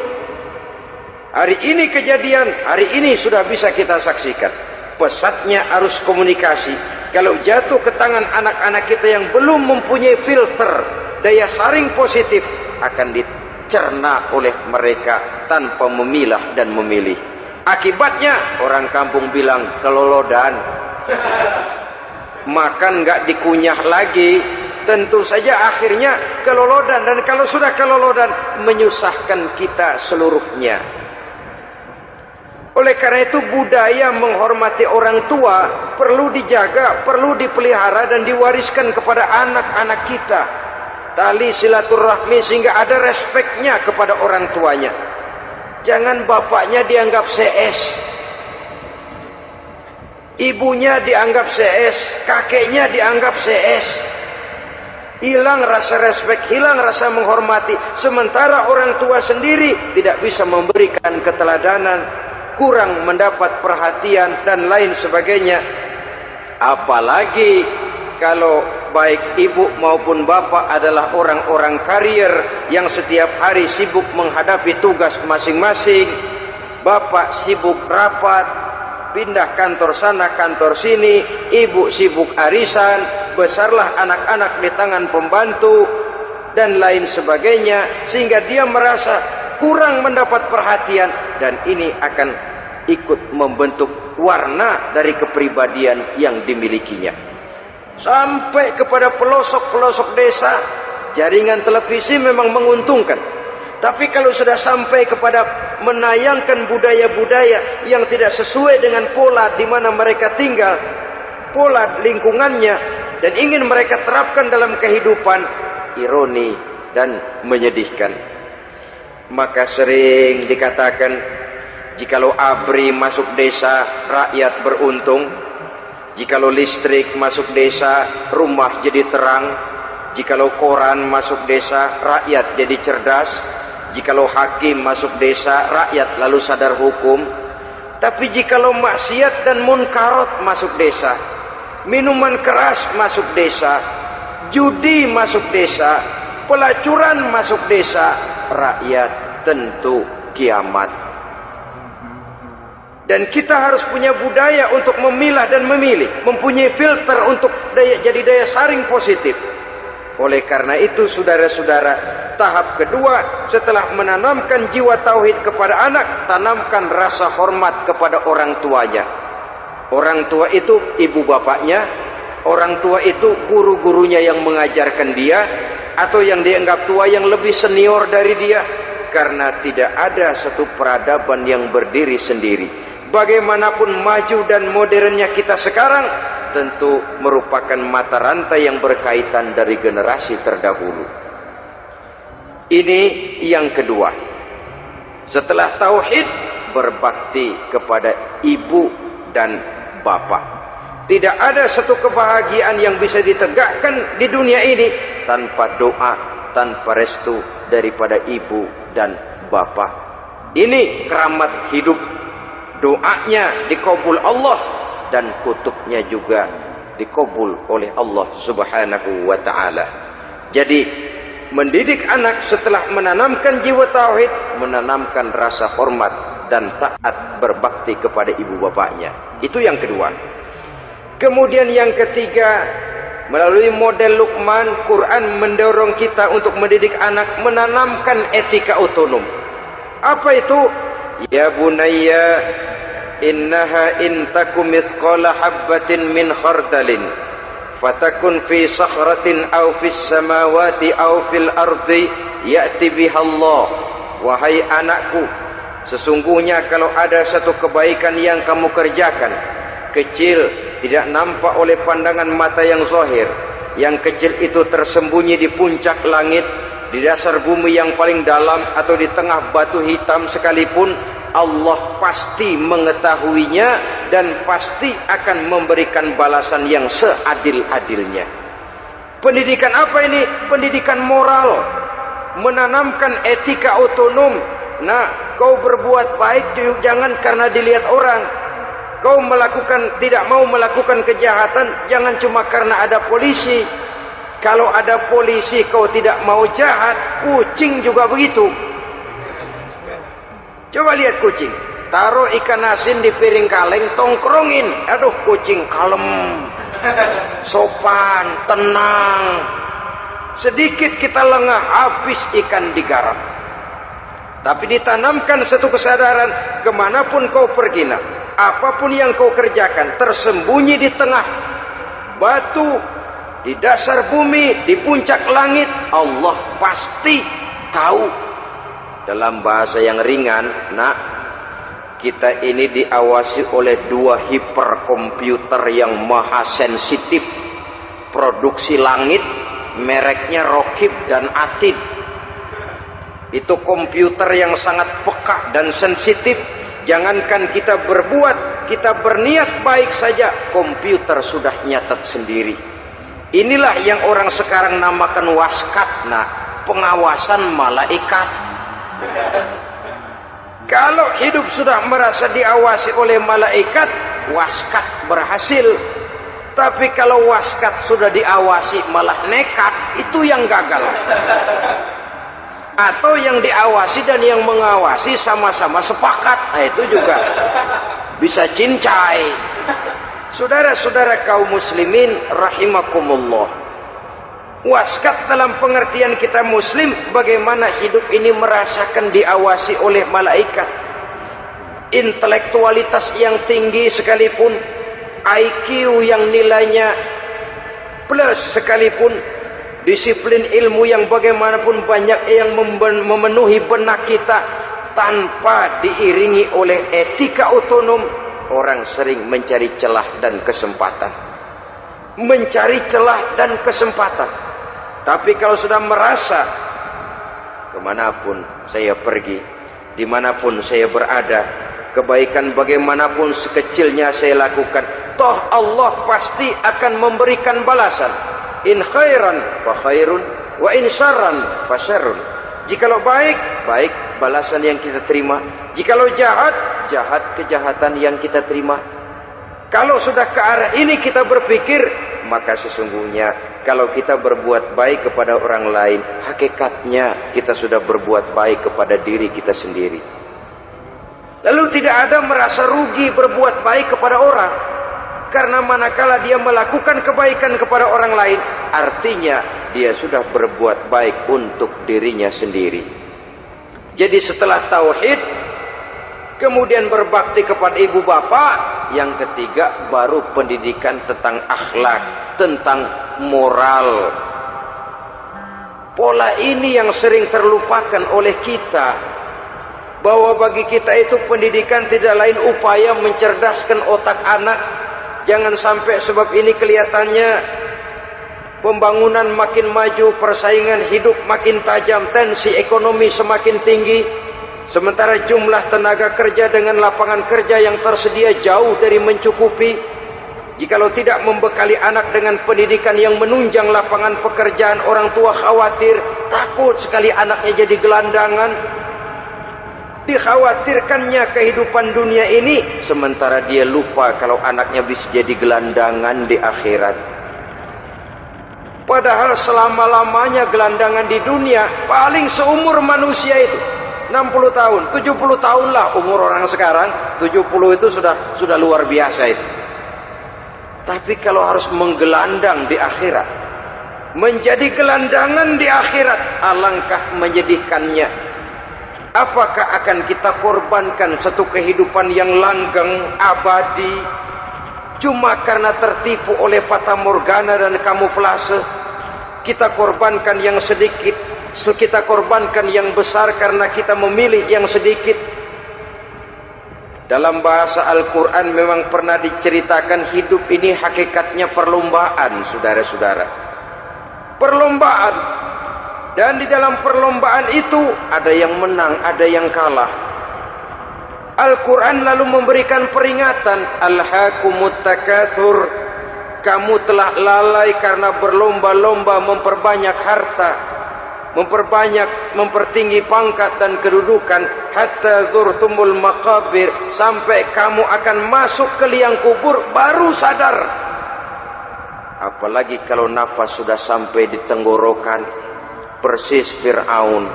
hari ini kejadian, hari ini sudah bisa kita saksikan. Pesatnya arus komunikasi, kalau jatuh ke tangan anak-anak kita yang belum mempunyai filter, daya saring positif, akan dicerna oleh mereka tanpa memilah dan memilih. Akibatnya orang kampung bilang kelolodan. Makan nggak dikunyah lagi, tentu saja akhirnya kelolodan. Dan kalau sudah kelolodan, menyusahkan kita seluruhnya. Oleh karena itu budaya menghormati orang tua perlu dijaga, perlu dipelihara dan diwariskan kepada anak-anak kita. Tali silaturahmi sehingga ada respeknya kepada orang tuanya. Jangan bapaknya dianggap CS, ibunya dianggap CS, kakeknya dianggap CS. Hilang rasa respek, hilang rasa menghormati. Sementara orang tua sendiri tidak bisa memberikan keteladanan, kurang mendapat perhatian dan lain sebagainya. Apalagi kalau baik ibu maupun bapak adalah orang-orang karier yang setiap hari sibuk menghadapi tugas masing-masing. Bapak sibuk rapat, pindah kantor sana kantor sini, ibu sibuk arisan, besarlah anak-anak di tangan pembantu dan lain sebagainya, sehingga dia merasa kurang mendapat perhatian, dan ini akan ikut membentuk warna dari kepribadian yang dimilikinya. Sampai kepada pelosok-pelosok desa, jaringan televisi memang menguntungkan. Tapi kalau sudah sampai kepada menayangkan budaya-budaya yang tidak sesuai dengan pola di mana mereka tinggal, pola lingkungannya, dan ingin mereka terapkan dalam kehidupan, ironi dan menyedihkan. Maka sering dikatakan, jikalau ABRI masuk desa, rakyat beruntung. Jikalau listrik masuk desa, rumah jadi terang. Jikalau koran masuk desa, rakyat jadi cerdas. Jikalau hakim masuk desa, rakyat lalu sadar hukum. Tapi jikalau maksiat dan munkarat masuk desa, minuman keras masuk desa, judi masuk desa, pelacuran masuk desa, rakyat tentu kiamat. Dan kita harus punya budaya untuk memilah dan memilih, mempunyai filter untuk jadi daya saring positif. Oleh karena itu, saudara-saudara, tahap kedua setelah menanamkan jiwa tauhid kepada anak, tanamkan rasa hormat kepada orang tuanya. Orang tua itu ibu bapaknya, orang tua itu guru-gurunya yang mengajarkan dia, atau yang dianggap tua yang lebih senior dari dia. Karena tidak ada satu peradaban yang berdiri sendiri. Bagaimanapun maju dan modernnya kita sekarang, tentu merupakan mata rantai yang berkaitan dari generasi terdahulu. Ini yang kedua. Setelah tauhid, berbakti kepada ibu dan bapak. Tidak ada satu kebahagiaan yang bisa ditegakkan di dunia ini tanpa doa, tanpa restu daripada ibu dan bapak. Ini keramat hidup. Doanya dikabul Allah dan kutubnya juga dikabul oleh Allah Subhanahu wa ta'ala. Jadi mendidik anak setelah menanamkan jiwa tauhid, menanamkan rasa hormat dan taat berbakti kepada ibu bapaknya. Itu yang kedua. Kemudian yang ketiga, melalui model Luqman, Quran mendorong kita untuk mendidik anak menanamkan etika otonom. Apa itu? Ya bunayya, innaha in takum mithqala habbatin min khardalin fatakun fi sakhratin aw fis samawati aw fil ardi ya'ti biha Allah. Wahai anakku, sesungguhnya kalau ada satu kebaikan yang kamu kerjakan, kecil, tidak nampak oleh pandangan mata yang zahir, yang kecil itu tersembunyi di puncak langit, di dasar bumi yang paling dalam, atau di tengah batu hitam sekalipun, Allah pasti mengetahuinya dan pasti akan memberikan balasan yang seadil-adilnya. Pendidikan apa ini? Pendidikan moral, menanamkan etika otonom. Nah, kau berbuat baik jangan karena dilihat orang. Kau tidak mau melakukan kejahatan jangan cuma karena ada polisi. Kalau ada polisi kau tidak mau jahat, kucing juga begitu. Coba lihat kucing, taruh ikan asin di piring kaleng, tongkrongin, aduh kucing kalem, sopan, tenang. Sedikit kita lengah, habis ikan digarap. Tapi ditanamkan satu kesadaran, kemanapun kau pergi, apapun yang kau kerjakan, tersembunyi di tengah batu, di dasar bumi, di puncak langit, Allah pasti tahu. Dalam bahasa yang ringan, kita ini diawasi oleh dua hiperkomputer yang maha sensitif. Produksi langit, mereknya Rokib dan Atid. Itu komputer yang sangat peka dan sensitif. Jangankan kita berbuat, kita berniat baik saja, komputer sudah nyatat sendiri. Inilah yang orang sekarang namakan waskat, pengawasan malaikat. Kalau hidup sudah merasa diawasi oleh malaikat, waskat berhasil. Tapi kalau waskat sudah diawasi malah nekat, itu yang gagal. Atau yang diawasi dan yang mengawasi sama-sama sepakat, nah itu juga bisa cincai. Saudara-saudara kaum muslimin rahimakumullah, waskat dalam pengertian kita muslim, bagaimana hidup ini merasakan diawasi oleh malaikat. Intelektualitas yang tinggi sekalipun, IQ yang nilainya plus sekalipun, disiplin ilmu yang bagaimanapun banyak yang memenuhi benak kita, tanpa diiringi oleh etika otonom, orang sering mencari celah dan kesempatan. Mencari celah dan kesempatan. Tapi kalau sudah merasa, kemanapun saya pergi, dimanapun saya berada, kebaikan bagaimanapun sekecilnya saya lakukan, toh Allah pasti akan memberikan balasan. In khairan fa khairun, wa in syarran fa syarrun. Jikalau baik, baik balasan yang kita terima. Jikalau jahat, jahat kejahatan yang kita terima. Kalau sudah ke arah ini kita berpikir, maka sesungguhnya kalau kita berbuat baik kepada orang lain, hakikatnya kita sudah berbuat baik kepada diri kita sendiri. Lalu tidak ada merasa rugi berbuat baik kepada orang. Karena manakala dia melakukan kebaikan kepada orang lain, artinya dia sudah berbuat baik untuk dirinya sendiri. Jadi setelah tauhid, kemudian berbakti kepada ibu bapak, yang ketiga baru pendidikan tentang akhlak, tentang moral. Pola ini yang sering terlupakan oleh kita, bahwa bagi kita itu pendidikan tidak lain upaya mencerdaskan otak anak. Jangan sampai sebab ini kelihatannya pembangunan makin maju, persaingan hidup makin tajam, tensi ekonomi semakin tinggi, sementara jumlah tenaga kerja dengan lapangan kerja yang tersedia jauh dari mencukupi. Jikalau tidak membekali anak dengan pendidikan yang menunjang lapangan pekerjaan, orang tua khawatir, takut sekali anaknya jadi gelandangan. Dikhawatirkannya kehidupan dunia ini, sementara dia lupa kalau anaknya bisa jadi gelandangan di akhirat. Padahal selama-lamanya gelandangan di dunia, paling seumur manusia itu 60 tahun, 70 tahun lah umur orang sekarang. 70 itu sudah luar biasa itu. Tapi kalau harus menggelandang di akhirat, menjadi gelandangan di akhirat, alangkah menyedihkannya. Apakah akan kita korbankan satu kehidupan yang langgeng, abadi, cuma karena tertipu oleh fata morgana dan kamuflase? Kita korbankan yang sedikit, kita korbankan yang besar karena kita memilih yang sedikit. Dalam bahasa Al-Quran memang pernah diceritakan hidup ini hakikatnya perlombaan, saudara-saudara. Perlombaan. Dan di dalam perlombaan itu ada yang menang, ada yang kalah. Al-Quran lalu memberikan peringatan, Alhaakumut takatsur, kamu telah lalai karena berlomba-lomba memperbanyak harta, mempertinggi pangkat dan kedudukan, hatta zurtumul maqabir, sampai kamu akan masuk ke liang kubur baru sadar. Apalagi kalau nafas sudah sampai di tenggorokan. Persis Fir'aun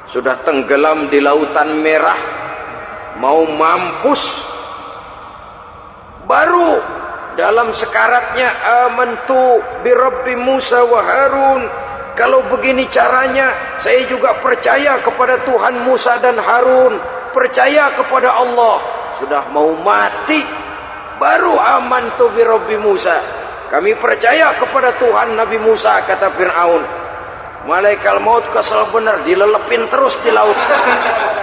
sudah tenggelam di lautan merah, mau mampus, baru dalam sekaratnya amantu bi Rabbi Musa wa Harun. Kalau begini caranya, saya juga percaya kepada Tuhan Musa dan Harun, percaya kepada Allah. Sudah mau mati, baru amantu bi Rabbi Musa, kami percaya kepada Tuhan Nabi Musa, kata Fir'aun. Malaikat maut kesel benar, dilelepin terus di laut.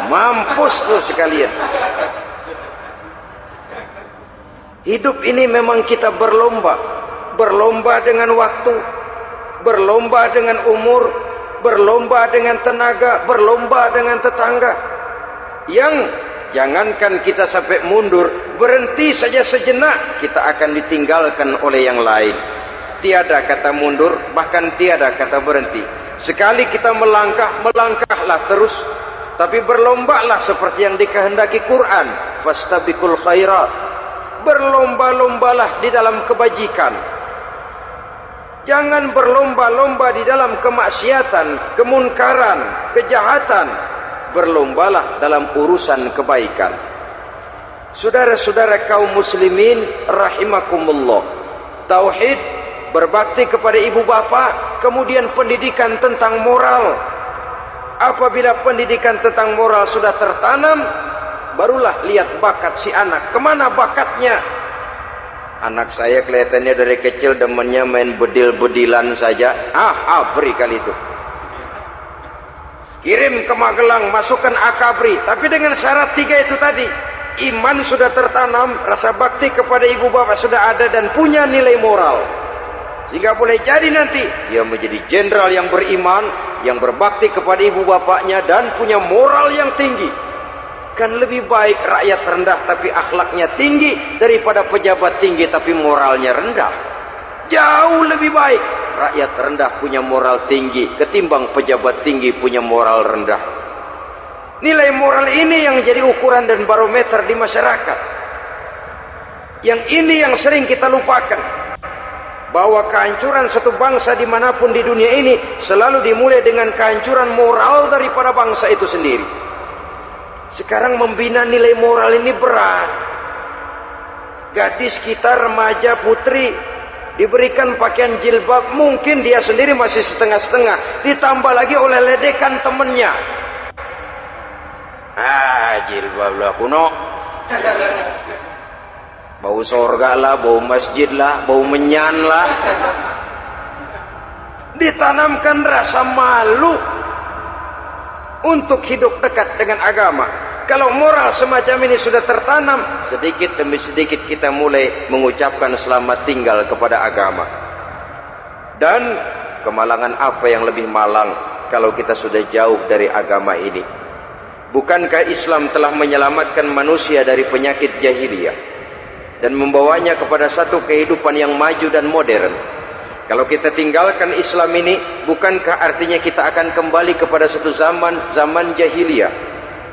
Mampus tuh sekalian. Hidup ini memang kita berlomba. Berlomba dengan waktu, berlomba dengan umur, berlomba dengan tenaga, berlomba dengan tetangga. Yang jangankan kita sampai mundur, berhenti saja sejenak, kita akan ditinggalkan oleh yang lain. Tiada kata mundur, bahkan tiada kata berhenti. Sekali kita melangkah, melangkahlah terus. tapi berlombalah seperti yang dikehendaki Quran. Fastabiqul khairat. Berlomba-lombalah di dalam kebajikan. Jangan berlomba-lomba di dalam kemaksiatan, kemunkaran, kejahatan. Berlombalah dalam urusan kebaikan. Saudara-saudara kaum muslimin rahimakumullah. Tauhid, berbakti kepada ibu bapa, kemudian pendidikan tentang moral. Apabila pendidikan tentang moral sudah tertanam, barulah lihat bakat si anak. Kemana bakatnya? Anak saya kelihatannya dari kecil demennya main bedil-bedilan saja. Abri kali itu. Kirim ke Magelang, masukkan akabri. Tapi dengan syarat 3 itu tadi. Iman sudah tertanam, rasa bakti kepada ibu bapak sudah ada dan punya nilai moral. Sehingga boleh jadi nanti dia menjadi jenderal yang beriman, yang berbakti kepada ibu bapaknya dan punya moral yang tinggi. Kan lebih baik rakyat rendah tapi akhlaknya tinggi daripada pejabat tinggi tapi moralnya rendah. Jauh lebih baik rakyat rendah punya moral tinggi ketimbang pejabat tinggi punya moral rendah. Nilai moral ini yang jadi ukuran dan barometer di masyarakat. Yang ini yang sering kita lupakan. Bahwa kehancuran satu bangsa dimanapun di dunia ini selalu dimulai dengan kehancuran moral daripada bangsa itu sendiri. Sekarang membina nilai moral ini berat. Gadis kita, remaja, putri diberikan pakaian jilbab, mungkin dia sendiri masih setengah-setengah, ditambah lagi oleh ledekan temennya. Jilbab lah kuno. Bau sorga lah, bau masjid lah, bau menyan lah. Ditanamkan rasa malu untuk hidup dekat dengan agama. Kalau moral semacam ini sudah tertanam, sedikit demi sedikit kita mulai mengucapkan selamat tinggal kepada agama. Dan kemalangan apa yang lebih malang kalau kita sudah jauh dari agama ini? Bukankah Islam telah menyelamatkan manusia dari penyakit jahiliyah dan membawanya kepada satu kehidupan yang maju dan modern? Kalau kita tinggalkan Islam ini, bukankah artinya kita akan kembali kepada satu zaman jahiliyah?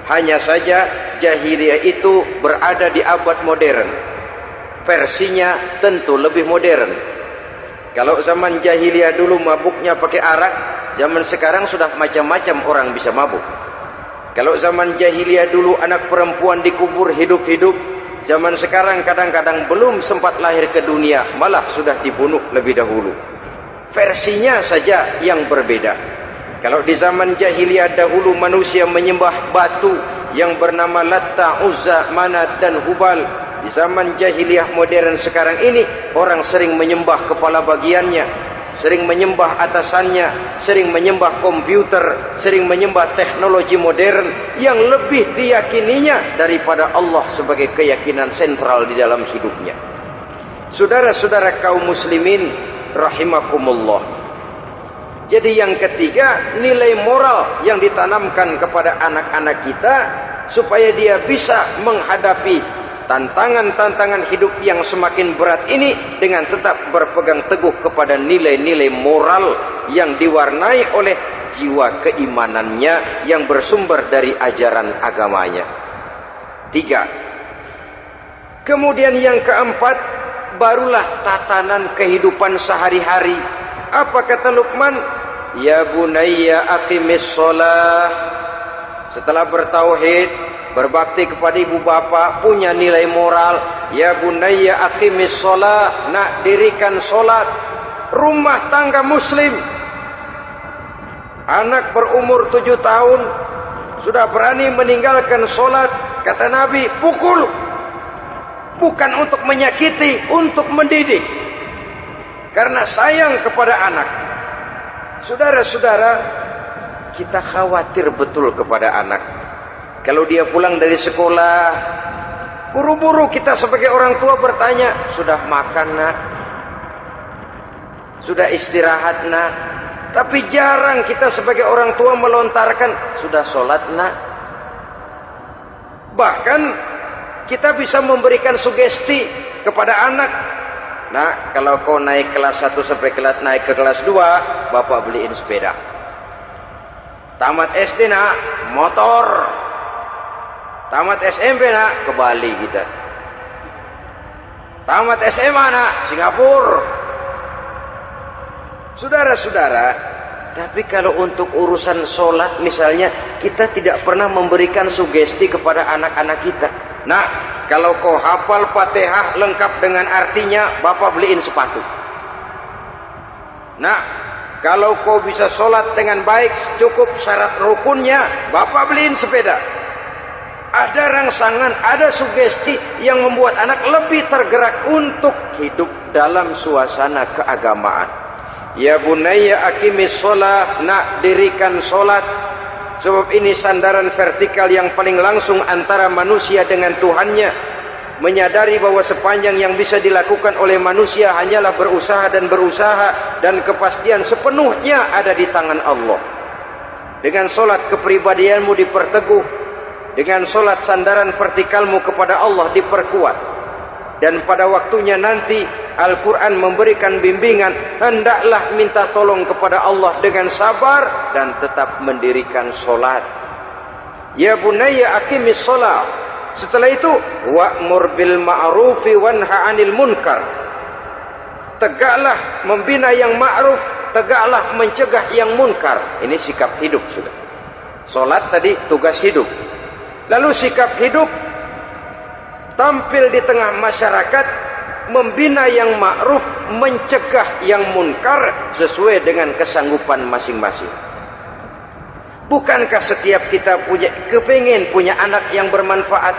Hanya saja jahiliyah itu berada di abad modern. Versinya tentu lebih modern. Kalau zaman jahiliyah dulu mabuknya pakai arak, zaman sekarang sudah macam-macam orang bisa mabuk. Kalau zaman jahiliyah dulu anak perempuan dikubur hidup-hidup, zaman sekarang kadang-kadang belum sempat lahir ke dunia, malah sudah dibunuh lebih dahulu. Versinya saja yang berbeda. Kalau di zaman jahiliyah dahulu manusia menyembah batu yang bernama Latta, Uzza, Manat dan Hubal. Di zaman jahiliyah modern sekarang ini, orang sering menyembah kepala bagiannya, sering menyembah atasannya, sering menyembah komputer, sering menyembah teknologi modern yang lebih diyakininya daripada Allah sebagai keyakinan sentral di dalam hidupnya. Saudara-saudara kaum muslimin rahimakumullah. Jadi yang ketiga, nilai moral yang ditanamkan kepada anak-anak kita supaya dia bisa menghadapi tantangan-tantangan hidup yang semakin berat ini dengan tetap berpegang teguh kepada nilai-nilai moral yang diwarnai oleh jiwa keimanannya yang bersumber dari ajaran agamanya. 3. Kemudian yang keempat, barulah tatanan kehidupan sehari-hari. Apa kata Luqman? Ya bunayya aqimis shalah. Setelah bertauhid, berbakti kepada ibu bapa, punya nilai moral. Ya bunayya aqimis shalah, nak dirikan solat. Rumah tangga muslim. Anak berumur 7 tahun sudah berani meninggalkan solat. Kata Nabi, pukul. Bukan untuk menyakiti, untuk mendidik. Karena sayang kepada anak. Saudara-saudara, kita khawatir betul kepada anak. Kalau dia pulang dari sekolah, buru-buru kita sebagai orang tua bertanya, sudah makan nak? Sudah istirahat nak? Tapi jarang kita sebagai orang tua melontarkan, sudah sholat nak? Bahkan kita bisa memberikan sugesti kepada anak. Nah, kalau kau naik kelas 1 sampai naik ke kelas 2, bapak beliin sepeda. Tamat SD nak motor, tamat SMP nak ke Bali kita, tamat SMA nak Singapura. Saudara-saudara, tapi kalau untuk urusan sholat misalnya, kita tidak pernah memberikan sugesti kepada anak-anak kita. Nah, kalau kau hafal Fatihah lengkap dengan artinya, Bapak beliin sepatu. Nah, kalau kau bisa sholat dengan baik, cukup syarat rukunnya, Bapak beliin sepeda. Ada rangsangan, ada sugesti yang membuat anak lebih tergerak untuk hidup dalam suasana keagamaan. Ya bunayya aqimis sholat, nak dirikan sholat. Sebab ini sandaran vertikal yang paling langsung antara manusia dengan Tuhannya. Menyadari bahwa sepanjang yang bisa dilakukan oleh manusia hanyalah berusaha, dan kepastian sepenuhnya ada di tangan Allah. Dengan solat kepribadianmu diperteguh, dengan solat sandaran vertikalmu kepada Allah diperkuat, dan pada waktunya nanti Al-Quran memberikan bimbingan, hendaklah minta tolong kepada Allah dengan sabar dan tetap mendirikan solat. Ya bunayya aqimis sholat. Setelah itu wa'mur bil ma'rufi wanha 'anil munkar. Tegaklah membina yang ma'ruf, tegaklah mencegah yang munkar. Ini sikap hidup sudah. Salat tadi tugas hidup. Lalu sikap hidup tampil di tengah masyarakat, membina yang ma'ruf, mencegah yang munkar sesuai dengan kesanggupan masing-masing. Bukankah setiap kita kepingin punya anak yang bermanfaat?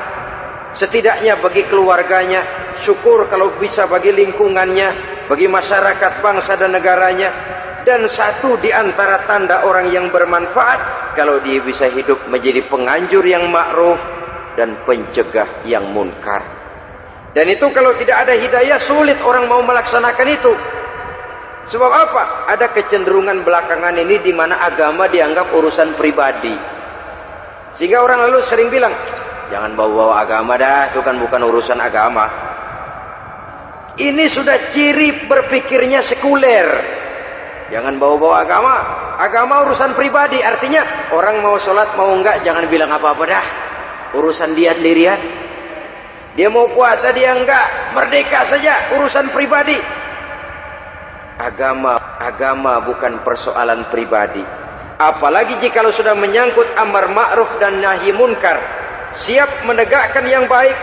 Setidaknya bagi keluarganya, syukur kalau bisa bagi lingkungannya, bagi masyarakat, bangsa dan negaranya. Dan satu di antara tanda orang yang bermanfaat, kalau dia bisa hidup menjadi penganjur yang ma'ruf dan pencegah yang munkar. Dan itu kalau tidak ada hidayah, sulit orang mau melaksanakan itu. Sebab apa? Ada kecenderungan belakangan ini di mana agama dianggap urusan pribadi. Sehingga orang lalu sering bilang, jangan bawa-bawa agama dah, itu kan bukan urusan agama. Ini sudah ciri berpikirnya sekuler. Jangan bawa-bawa agama. Agama urusan pribadi, artinya orang mau sholat mau enggak, jangan bilang apa-apa dah. Urusan dia sendirian. Dia mau puasa dia enggak, merdeka saja, urusan pribadi. Agama bukan persoalan pribadi. Apalagi jika sudah menyangkut amar ma'ruf dan nahi munkar, siap menegakkan yang baik,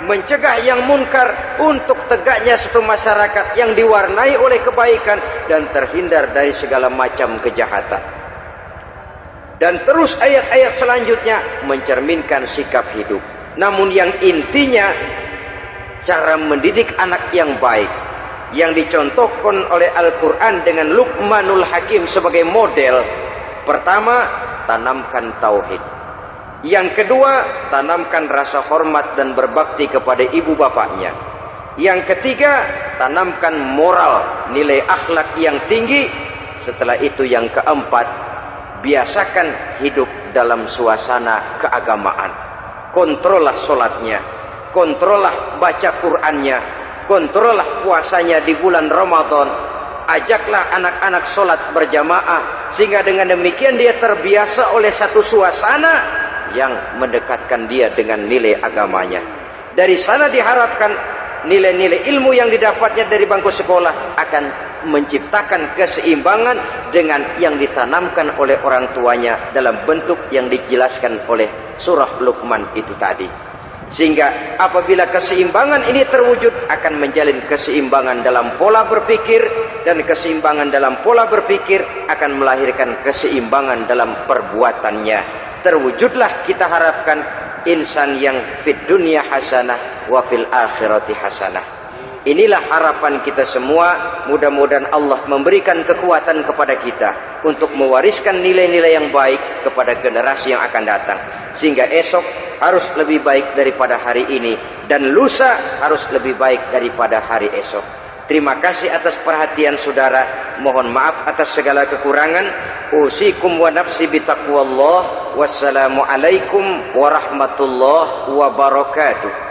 mencegah yang munkar, untuk tegaknya satu masyarakat yang diwarnai oleh kebaikan dan terhindar dari segala macam kejahatan. Dan terus ayat-ayat selanjutnya mencerminkan sikap hidup. Namun yang intinya, cara mendidik anak yang baik yang dicontohkan oleh Al-Quran dengan Luqmanul Hakim sebagai model. Pertama, tanamkan tauhid. Yang kedua, tanamkan rasa hormat dan berbakti kepada ibu bapaknya. Yang ketiga, tanamkan moral, nilai akhlak yang tinggi. Setelah itu yang keempat, biasakan hidup dalam suasana keagamaan. Kontrollah sholatnya, kontrollah baca Qur'annya, kontrollah puasanya di bulan Ramadan. Ajaklah anak-anak sholat berjamaah, sehingga dengan demikian dia terbiasa oleh satu suasana yang mendekatkan dia dengan nilai agamanya. Dari sana diharapkan nilai-nilai ilmu yang didapatnya dari bangku sekolah akan menciptakan keseimbangan dengan yang ditanamkan oleh orang tuanya dalam bentuk yang dijelaskan oleh surah Luqman itu tadi. Sehingga apabila keseimbangan ini terwujud, akan menjalin keseimbangan dalam pola berpikir, dan keseimbangan dalam pola berpikir akan melahirkan keseimbangan dalam perbuatannya. Terwujudlah kita harapkan insan yang fid dunya hasanah wa fil akhirati hasanah. Inilah harapan kita semua. Mudah-mudahan Allah memberikan kekuatan kepada kita untuk mewariskan nilai-nilai yang baik kepada generasi yang akan datang. Sehingga esok harus lebih baik daripada hari ini, dan lusa harus lebih baik daripada hari esok. Terima kasih atas perhatian saudara. Mohon maaf atas segala kekurangan. Usikum wa nafsi bitaqwallah. Wassalamualaikum warahmatullahi wabarakatuh.